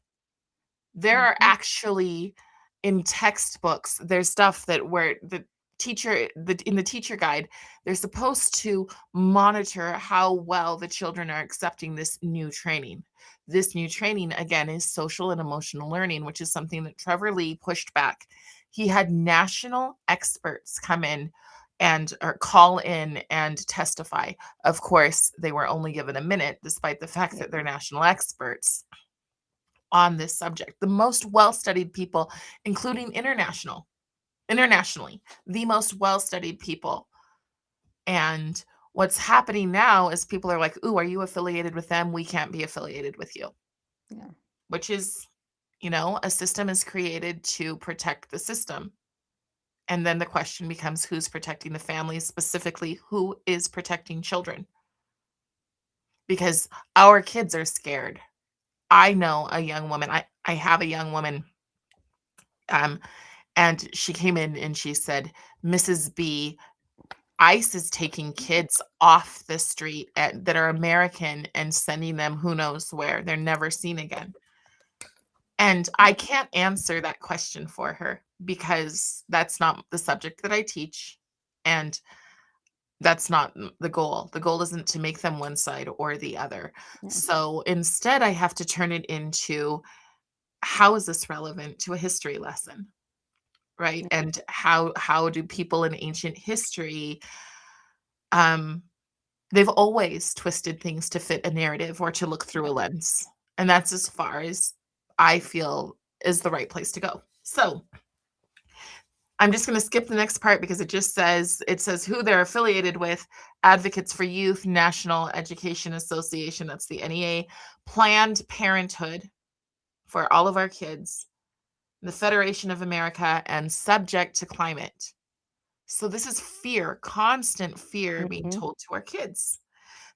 Speaker 1: There are
Speaker 2: Mhm.
Speaker 1: actually in textbooks, there's stuff that where in the teacher guide, they're supposed to monitor how well the children are accepting this new training. This new training, again, is social and emotional learning, which is something that Trevor Lee pushed back. He had national experts come in and or call in and testify. Of course, they were only given a minute, despite the fact
Speaker 2: Yeah.
Speaker 1: that they're national experts on this subject. The most well-studied people, including internationally, the most well-studied people. And what's happening now is people are like, "Ooh, are you affiliated with them? We can't be affiliated with you."
Speaker 2: Yeah.
Speaker 1: Which is, a system is created to protect the system. And then the question becomes who's protecting the families, specifically who is protecting children? Because our kids are scared. I know a young woman. I have a young woman. Um, And she came in and she said, "Mrs. B, ICE is taking kids off the street that are American and sending them who knows where. They're never seen again." And I can't answer that question for her because that's not the subject that I teach. And that's not the goal. The goal isn't to make them one side or the other.
Speaker 2: Yeah.
Speaker 1: So instead, I have to turn it into, how is this relevant to a history lesson? right? And how do people in ancient history, um, they've always twisted things to fit a narrative or to look through a lens. And that's as far as I feel is the right place to go. So I'm just going to skip the next part because it says who they're affiliated with: Advocates for Youth, National Education Association, that's the NEA, Planned Parenthood for all of our kids, the Federation of America, and Subject to Climate. So this is fear, constant fear being
Speaker 2: Mhm.
Speaker 1: told to our kids.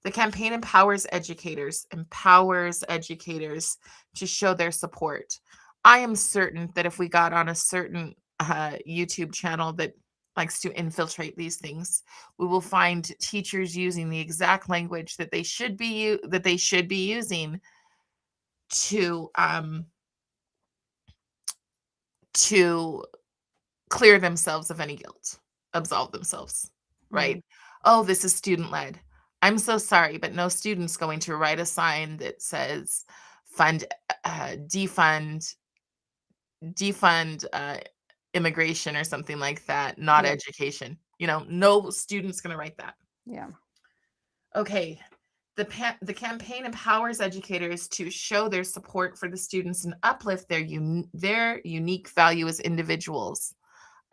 Speaker 1: The campaign empowers educators to show their support. I am certain that if we got on a certain YouTube channel that likes to infiltrate these things, we will find teachers using the exact language that they should be using to to clear themselves of any guilt, absolve themselves,
Speaker 2: Mhm.
Speaker 1: right? Oh, this is student led. I'm so sorry, but no student's going to write a sign that says fund, defund, defund immigration or something like that, not
Speaker 2: Yep.
Speaker 1: education. No student's going to write that.
Speaker 2: Yeah.
Speaker 1: Okay. The campaign empowers educators to show their support for the students and uplift their unique value as individuals.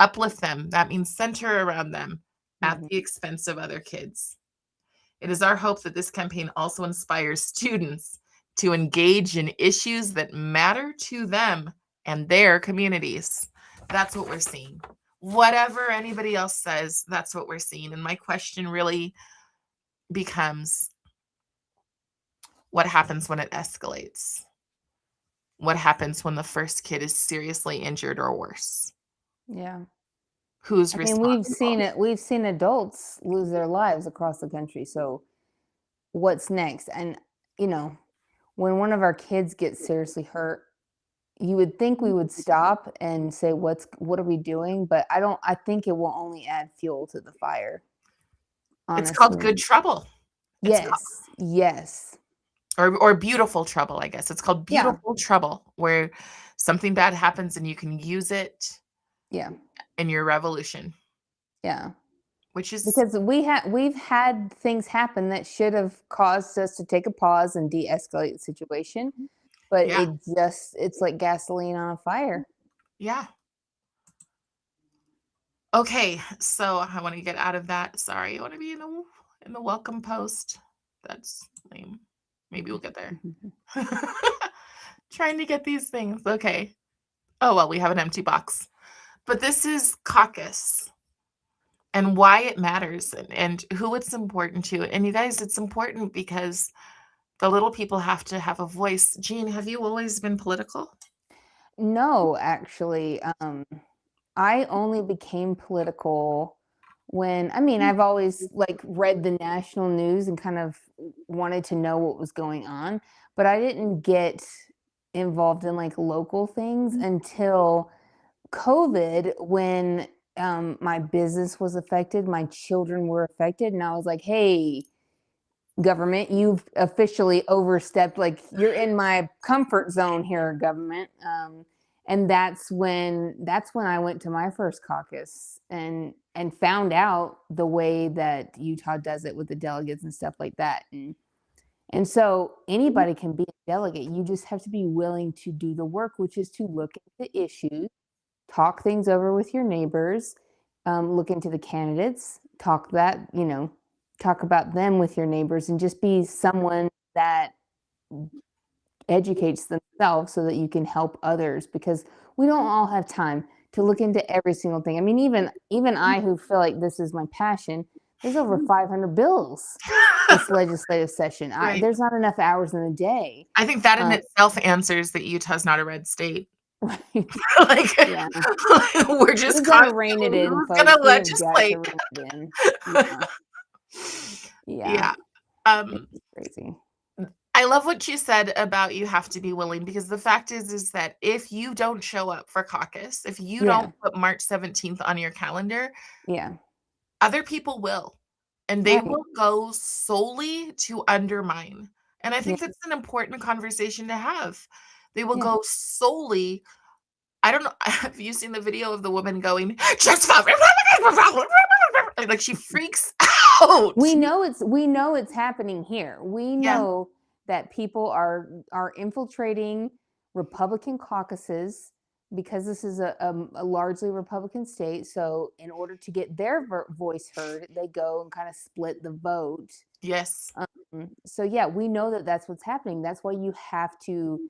Speaker 1: Uplift them. That means center around them at
Speaker 2: Mhm.
Speaker 1: the expense of other kids. It is our hope that this campaign also inspires students to engage in issues that matter to them and their communities. That's what we're seeing. Whatever anybody else says, that's what we're seeing. And my question really becomes, what happens when it escalates? What happens when the first kid is seriously injured or worse?
Speaker 2: Yeah.
Speaker 1: Who's
Speaker 2: I mean, we've seen
Speaker 1: responsible?
Speaker 2: it. We've seen adults lose their lives across the country. So what's next? And you know, when one of our kids gets seriously hurt, you would think we would stop and say, what are we doing? But I think it will only add fuel to the fire,
Speaker 1: It's called good
Speaker 2: honestly.
Speaker 1: trouble. It's
Speaker 2: Yes. Yes.
Speaker 1: or beautiful trouble, I guess. It's called
Speaker 2: Yeah.
Speaker 1: beautiful trouble, where something bad happens and you can use it
Speaker 2: Yeah.
Speaker 1: in your revolution,
Speaker 2: Yeah.
Speaker 1: which is
Speaker 2: Because we've had things happen that should have caused us to take a pause and de-escalate the situation, but
Speaker 1: yeah,
Speaker 2: it's like gasoline on a fire.
Speaker 1: yeah. Okay, so I want to get out of that. Sorry, I want to be in the welcome post. That's lame. Maybe we'll get there. Trying to get these things. Okay. Oh well, we have an empty box. But this is caucus and why it matters and who it's important to. And you guys, it's important because the little people have to have a voice. Jean, have you always been political?
Speaker 2: No, actually, I only became political when I mean, I've always like read the national news and kind of wanted to know what was going on, but I didn't get involved in like local things until COVID when my business was affected, my children were affected, and I was like, hey, government, you've officially overstepped, like you're in my comfort zone here, government. And that's when I went to my first caucus and found out the way that Utah does it with the delegates and stuff like that. And so anybody can be a delegate. You just have to be willing to do the work, which is to look at the issues, talk things over with your neighbors, look into the candidates, talk about them with your neighbors, and just be someone that educates themselves so that you can help others because we don't all have time to look into every single thing. I mean, even I who feel like this is my passion, there's over 500 bills this legislative session.
Speaker 1: Right.
Speaker 2: There's not enough hours in the day.
Speaker 1: I think that in
Speaker 2: Uh,
Speaker 1: itself answers that Utah's not a red state.
Speaker 2: right.
Speaker 1: Like,
Speaker 2: Yeah.
Speaker 1: we're just
Speaker 2: We've got to rein it
Speaker 1: constantly,
Speaker 2: in,
Speaker 1: who's gonna
Speaker 2: folks. We have got to
Speaker 1: legislate?
Speaker 2: rein it in. Yeah. Yeah.
Speaker 1: Yeah.
Speaker 2: It's
Speaker 1: Um,
Speaker 2: crazy.
Speaker 1: I love what you said about you have to be willing, because the fact is that if you don't show up for caucus, if you don't
Speaker 2: Yeah.
Speaker 1: put March 17th on your calendar,
Speaker 2: Yeah.
Speaker 1: other people will, and they
Speaker 2: Right.
Speaker 1: will go solely to undermine. And I
Speaker 2: Yeah.
Speaker 1: think that's an important conversation to have. They will
Speaker 2: Yeah.
Speaker 1: go solely I don't know. Have you seen the video of the woman going, just vote like she freaks out?
Speaker 2: We know it's happening here. We
Speaker 1: Yeah.
Speaker 2: know that people are infiltrating Republican caucuses because this is a largely Republican state. So in order to get their voice heard, they go and kind of split the vote.
Speaker 1: Yes.
Speaker 2: So yeah, we know that that's what's happening. That's why you have to,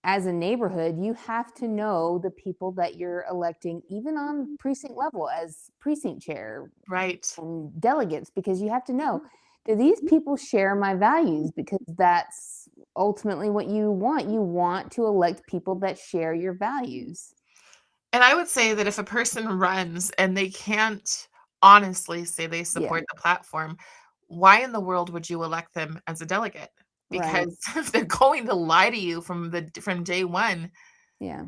Speaker 2: as a neighborhood, you have to know the people that you're electing, even on precinct level as precinct chair
Speaker 1: Right.
Speaker 2: and delegates, because you have to know, do these people share my values? Because that's ultimately what you want. You want to elect people that share your values.
Speaker 1: And I would say that if a person runs and they can't honestly say they
Speaker 2: Yeah,
Speaker 1: support the platform, why in the world would you elect them as a delegate?
Speaker 2: right.
Speaker 1: Because if they're going to lie to you from day one.
Speaker 2: Yeah,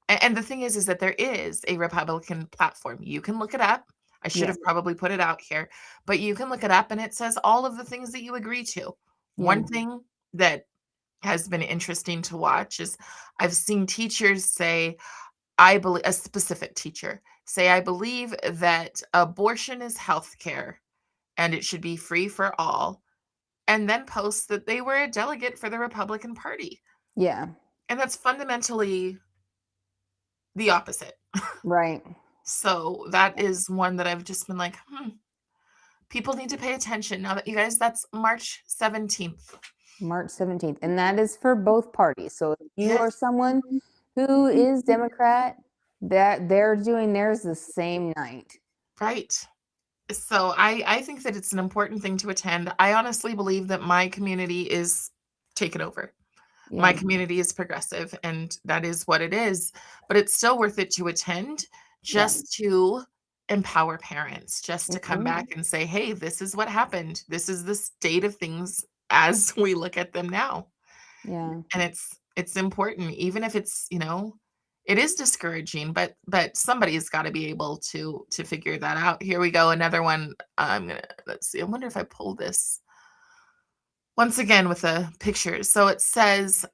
Speaker 1: And the thing is that there is a Republican platform. You can look it up. I should
Speaker 2: yeah,
Speaker 1: have probably put it out here, but you can look it up and it says all of the things that you agree to.
Speaker 2: yeah,
Speaker 1: One thing that has been interesting to watch is I've seen teachers say, I believe, a specific teacher say, I believe that abortion is health care and it should be free for all, and then post that they were a delegate for the Republican Party.
Speaker 2: yeah,
Speaker 1: And that's fundamentally the opposite.
Speaker 2: right.
Speaker 1: So that is one that I've just been like, people need to pay attention now that you guys, that's March 17th.
Speaker 2: March 17th. And that is for both parties. So if you are
Speaker 1: Yes,
Speaker 2: someone who is Democrat, that they're doing theirs the same night.
Speaker 1: right. So I think that it's an important thing to attend. I honestly believe that my community is taken over. My
Speaker 2: Yeah.
Speaker 1: community is progressive, and that is what it is, but it's still worth it to attend
Speaker 2: Yeah.
Speaker 1: just to empower parents, just to come
Speaker 2: Mhm.
Speaker 1: back and say, "Hey, this is what happened. This is the state of things as we look at them now."
Speaker 2: Yeah.
Speaker 1: And it's important, even if it's, it is discouraging, but somebody's gotta be able to figure that out. Here we go, another one. I'm gonna let's see, I wonder if I pull this once again with the pictures. So it says,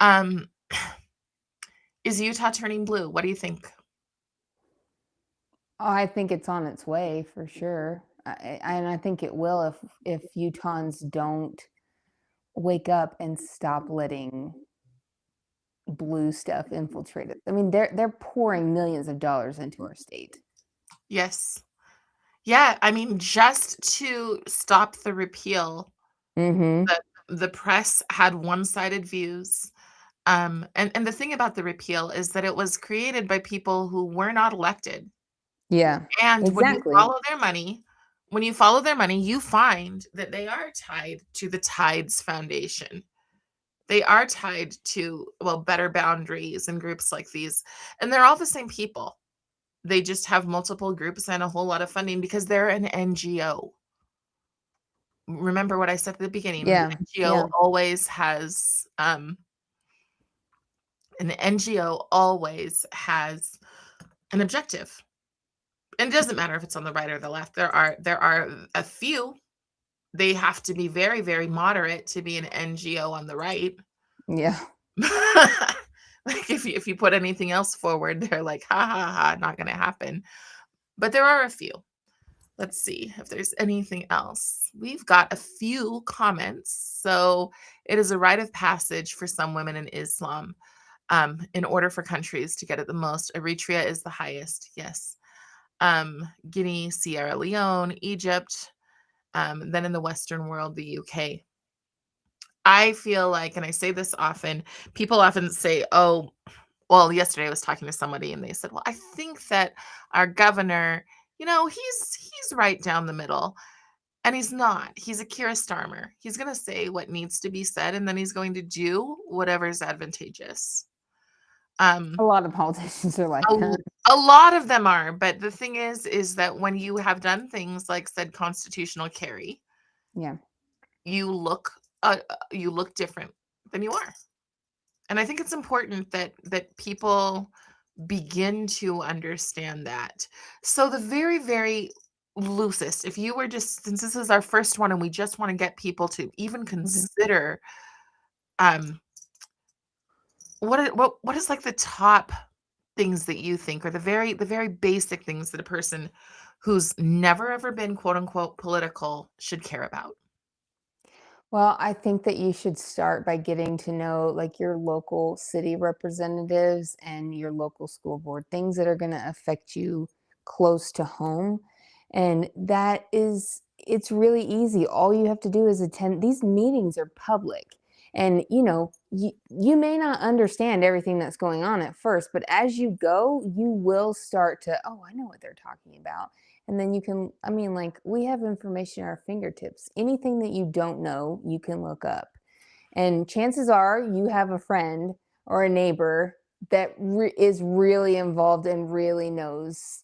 Speaker 1: "Is Utah turning blue? What do you think?"
Speaker 2: Oh, I think it's on its way for sure. And I think it will if Utahns don't wake up and stop letting blue stuff infiltrate it. I mean, they're pouring millions of dollars into our state.
Speaker 1: Yes. Yeah, I mean, just to stop the repeal,
Speaker 2: Mhm.
Speaker 1: the press had one-sided views. And the thing about the repeal is that it was created by people who were not elected.
Speaker 2: Yeah.
Speaker 1: And
Speaker 2: Exactly.
Speaker 1: when you follow their money, you find that they are tied to the Tides Foundation. They are tied to, well, Better Boundaries and groups like these. And they're all the same people. They just have multiple groups and a whole lot of funding because they're an NGO. Remember what I said at the beginning,
Speaker 2: Yeah. Yeah.
Speaker 1: an NGO always has an objective. And it doesn't matter if it's on the right or the left. There are a few. They have to be very, very moderate to be an NGO on the right.
Speaker 2: Yeah.
Speaker 1: Like if you put anything else forward, they're like, ha ha ha, not gonna happen. But there are a few. Let's see if there's anything else. We've got a few comments. So it is a rite of passage for some women in Islam. In order for countries to get it the most, Eritrea is the highest. Yes. Guinea, Sierra Leone, Egypt, then in the Western world, the UK. I feel like, and I say this often, people often say, oh, well, yesterday I was talking to somebody and they said, well, I think that our governor, he's right down the middle. And he's not. He's a Keir Starmer. He's going to say what needs to be said, and then he's going to do whatever is advantageous.
Speaker 2: A
Speaker 1: Um,
Speaker 2: lot of politicians are like
Speaker 1: a,
Speaker 2: that.
Speaker 1: a lot of them are, but the thing is that when you have done things like said constitutional carry,
Speaker 2: Yeah.
Speaker 1: you look you look different than you are. And I think it's important that people begin to understand that. So the very, very loosest, if you were just, since this is our first one and we just want to get people to even
Speaker 2: Mhm.
Speaker 1: consider, um what is like the top things that you think are the very basic things that a person who's never ever been quote unquote political should care about?
Speaker 2: Well, I think that you should start by getting to know like your local city representatives and your local school board, things that are going to affect you close to home. And it's really easy. All you have to do is attend. These meetings are public. And you may not understand everything that's going on at first, but as you go, you will start to, oh, I know what they're talking about. And then I mean, like, we have information at our fingertips. Anything that you don't know, you can look up. And chances are you have a friend or a neighbor that is really involved and really knows,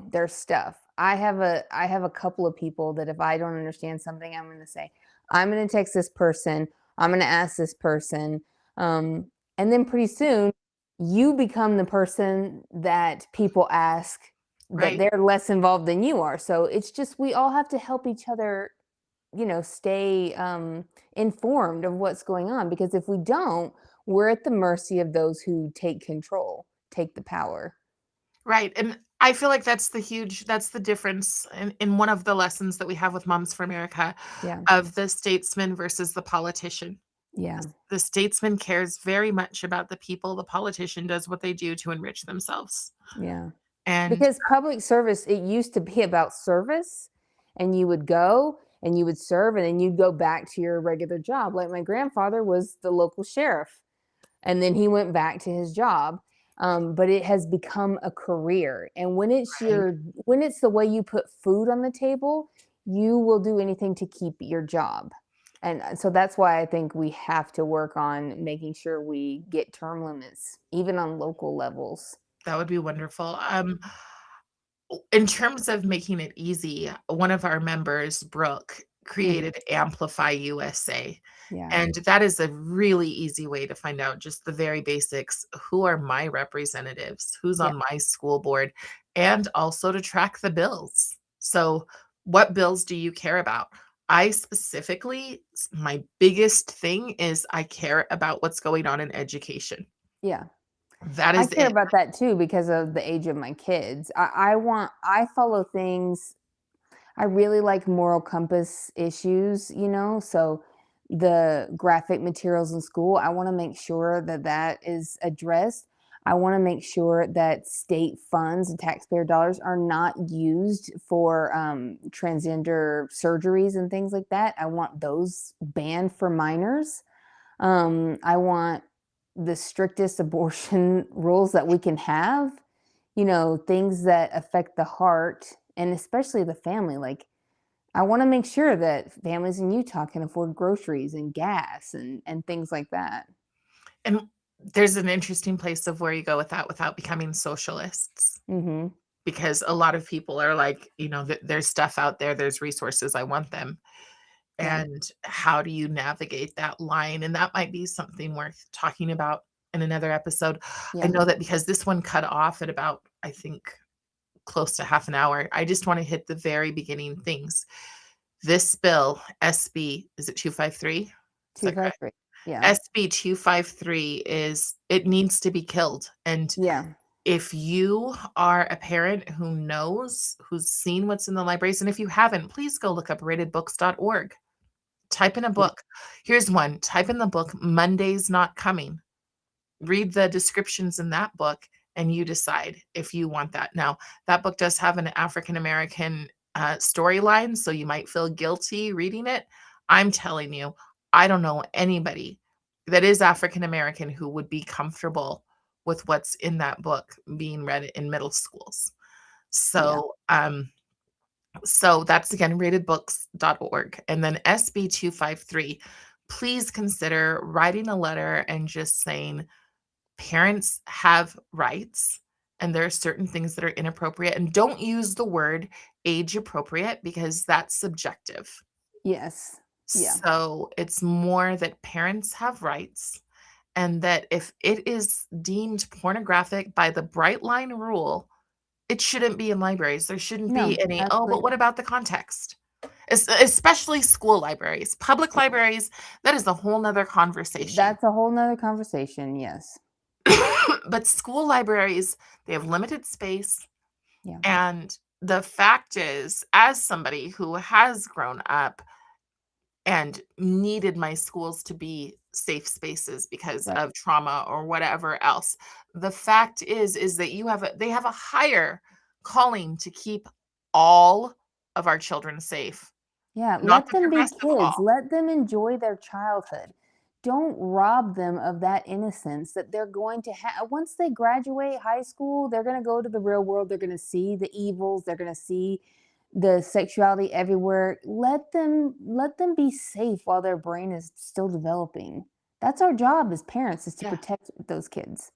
Speaker 2: their stuff. I have a couple of people that if I don't understand something, I'm going to say, I'm going to text this person, I'm going to ask this person. And then pretty soon you become the person that people ask, that
Speaker 1: Right.
Speaker 2: they're less involved than you are. So it's just, we all have to help each other, stay informed of what's going on, because if we don't, we're at the mercy of those who take control, take the power.
Speaker 1: Right, and I feel like that's the difference in one of the lessons that we have with Moms for America
Speaker 2: Yeah.
Speaker 1: of the statesman versus the politician.
Speaker 2: Yeah.
Speaker 1: The statesman cares very much about the people, the politician does what they do to enrich themselves,
Speaker 2: Yeah.
Speaker 1: and
Speaker 2: Because public service, it used to be about service, and you would go and you would serve and then you'd go back to your regular job. Like my grandfather was the local sheriff, and then he went back to his job. But it has become a career, and
Speaker 1: right.
Speaker 2: when it's the way you put food on the table, you will do anything to keep your job. And so that's why I think we have to work on making sure we get term limits even on local levels.
Speaker 1: That would be wonderful. In terms of making it easy, one of our members, Brooke,
Speaker 2: Mhm.
Speaker 1: created Amplify USA.
Speaker 2: Yeah.
Speaker 1: And that is a really easy way to find out just the very basics. Who are my representatives? Who's
Speaker 2: Yeah.
Speaker 1: on my school board? And also to track the bills. So, what bills do you care about? I specifically, my biggest thing is I care about what's going on in education.
Speaker 2: Yeah.
Speaker 1: That
Speaker 2: I
Speaker 1: is
Speaker 2: care
Speaker 1: it.
Speaker 2: about that too because of the age of my kids. I follow things. I really like moral compass issues, so the graphic materials in school, I want to make sure that that is addressed. I want to make sure that state funds and taxpayer dollars are not used for transgender surgeries and things like that. I want those banned for minors. I want the strictest abortion rules that we can have, things that affect the heart and especially the family. Like, I want to make sure that families in Utah can afford groceries and gas and things like that.
Speaker 1: And there's an interesting place of where you go with that without becoming socialists.
Speaker 2: Mhm.
Speaker 1: Because a lot of people are like, there's stuff out there, there's resources, I want them.
Speaker 2: Yeah.
Speaker 1: And how do you navigate that line? And that might be something worth talking about in another episode. I
Speaker 2: Yeah.
Speaker 1: know that because this one cut off at about, I think, close to half an hour. I just want to hit the very beginning things. This bill, SB, is it 253? Is that correct?
Speaker 2: 253. Yeah.
Speaker 1: SB 253 it needs to be killed. And
Speaker 2: Yeah.
Speaker 1: if you are a parent who knows, who's seen what's in the libraries, and if you haven't, please go look up ratedbooks.org. Type in a
Speaker 2: Yeah.
Speaker 1: book. Here's one. Type in the book Monday's Not Coming. Read the descriptions in that book and you decide if you want that. Now, that book does have an African American storyline, so you might feel guilty reading it. I'm telling you, I don't know anybody that is African American who would be comfortable with what's in that book being read in middle schools.
Speaker 2: Yeah.
Speaker 1: So that's again ratedbooks.org. And then SB 253, please consider writing a letter and just saying parents have rights and there are certain things that are inappropriate. And don't use the word age appropriate because that's subjective.
Speaker 2: Yes. Yeah.
Speaker 1: So it's more that parents have rights and that if it is deemed pornographic by the bright line rule, it shouldn't be in libraries. There shouldn't be
Speaker 2: No,
Speaker 1: any, "Oh, but
Speaker 2: absolutely
Speaker 1: what
Speaker 2: not.
Speaker 1: about the context?" Especially school libraries. Public
Speaker 2: Yeah.
Speaker 1: libraries, that is a whole 'nother conversation.
Speaker 2: That's a whole nother conversation. Yes.
Speaker 1: But school libraries, they have limited space.
Speaker 2: Yeah.
Speaker 1: And the fact is, as somebody who has grown up and needed my schools to be safe spaces because
Speaker 2: Right.
Speaker 1: of trauma or whatever else, the fact is that they have a higher calling to keep all of our children safe,
Speaker 2: Yeah,
Speaker 1: not
Speaker 2: let
Speaker 1: the
Speaker 2: them be
Speaker 1: progressive
Speaker 2: kids.
Speaker 1: all.
Speaker 2: Let them enjoy their childhood. Don't rob them of that innocence that they're going to have. Once they graduate high school, they're going to go to the real world. They're going to see the evils. They're going to see the sexuality everywhere. Let them be safe while their brain is still developing. That's our job as parents, is to
Speaker 1: Yeah.
Speaker 2: protect those kids.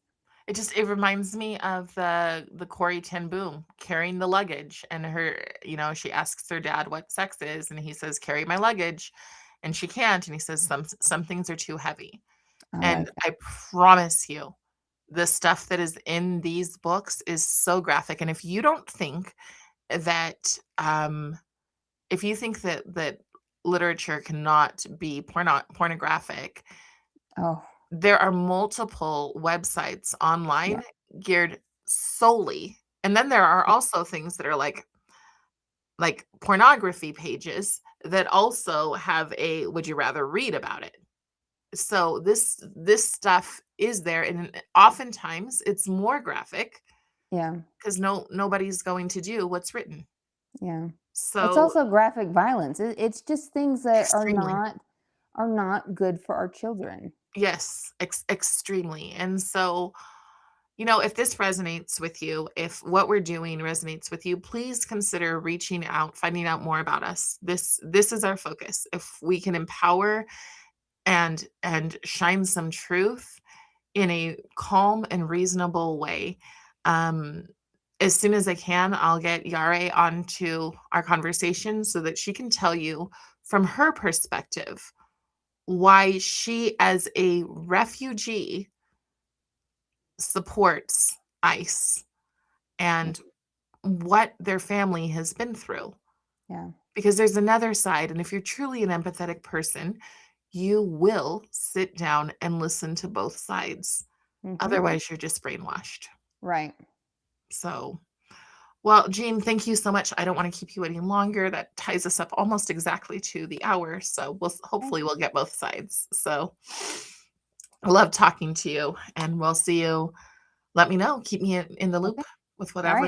Speaker 1: It reminds me of the Corey ten Boom carrying the luggage, and she asks her dad what sex is, and he says, "Carry my luggage," and she can't, and he says, "Some things are too heavy."
Speaker 2: I
Speaker 1: And
Speaker 2: like that.
Speaker 1: I promise you, the stuff that is in these books is so graphic, and that, if you think that literature cannot be pornographic,
Speaker 2: Oh,
Speaker 1: there are multiple websites
Speaker 2: yeah.
Speaker 1: online geared solely, and then there are also things that are like pornography pages that also have a would you rather read about it. So this stuff is there, and oftentimes it's more graphic
Speaker 2: Yeah.
Speaker 1: because nobody's going to do what's written.
Speaker 2: Yeah. It's
Speaker 1: So
Speaker 2: also graphic violence. It's just things that are
Speaker 1: extremely.
Speaker 2: not good for our children.
Speaker 1: Yes, extremely. And so, if this resonates with you, if what we're doing resonates with you, please consider reaching out, finding out more about us. This is our focus. If we can empower and shine some truth in a calm and reasonable way. Um, as soon as I can, I'll get Yare onto our conversation so that she can tell you from her perspective why she, as a refugee, supports ICE
Speaker 2: Yeah.
Speaker 1: and what their family has been through.
Speaker 2: Yeah.
Speaker 1: Because there's another side. And if you're truly an empathetic person, you will sit down and listen to both sides.
Speaker 2: Hmm.
Speaker 1: Otherwise, you're just brainwashed.
Speaker 2: Right.
Speaker 1: So, well, Jean, thank you so much. I don't want to keep you any longer. That ties us up almost exactly to the hour. So
Speaker 2: Okay.
Speaker 1: hopefully we'll get both sides. So I love talking to you, and we'll see you. Let me know. Keep me in the
Speaker 2: Okay.
Speaker 1: loop with
Speaker 2: All
Speaker 1: whatever
Speaker 2: right.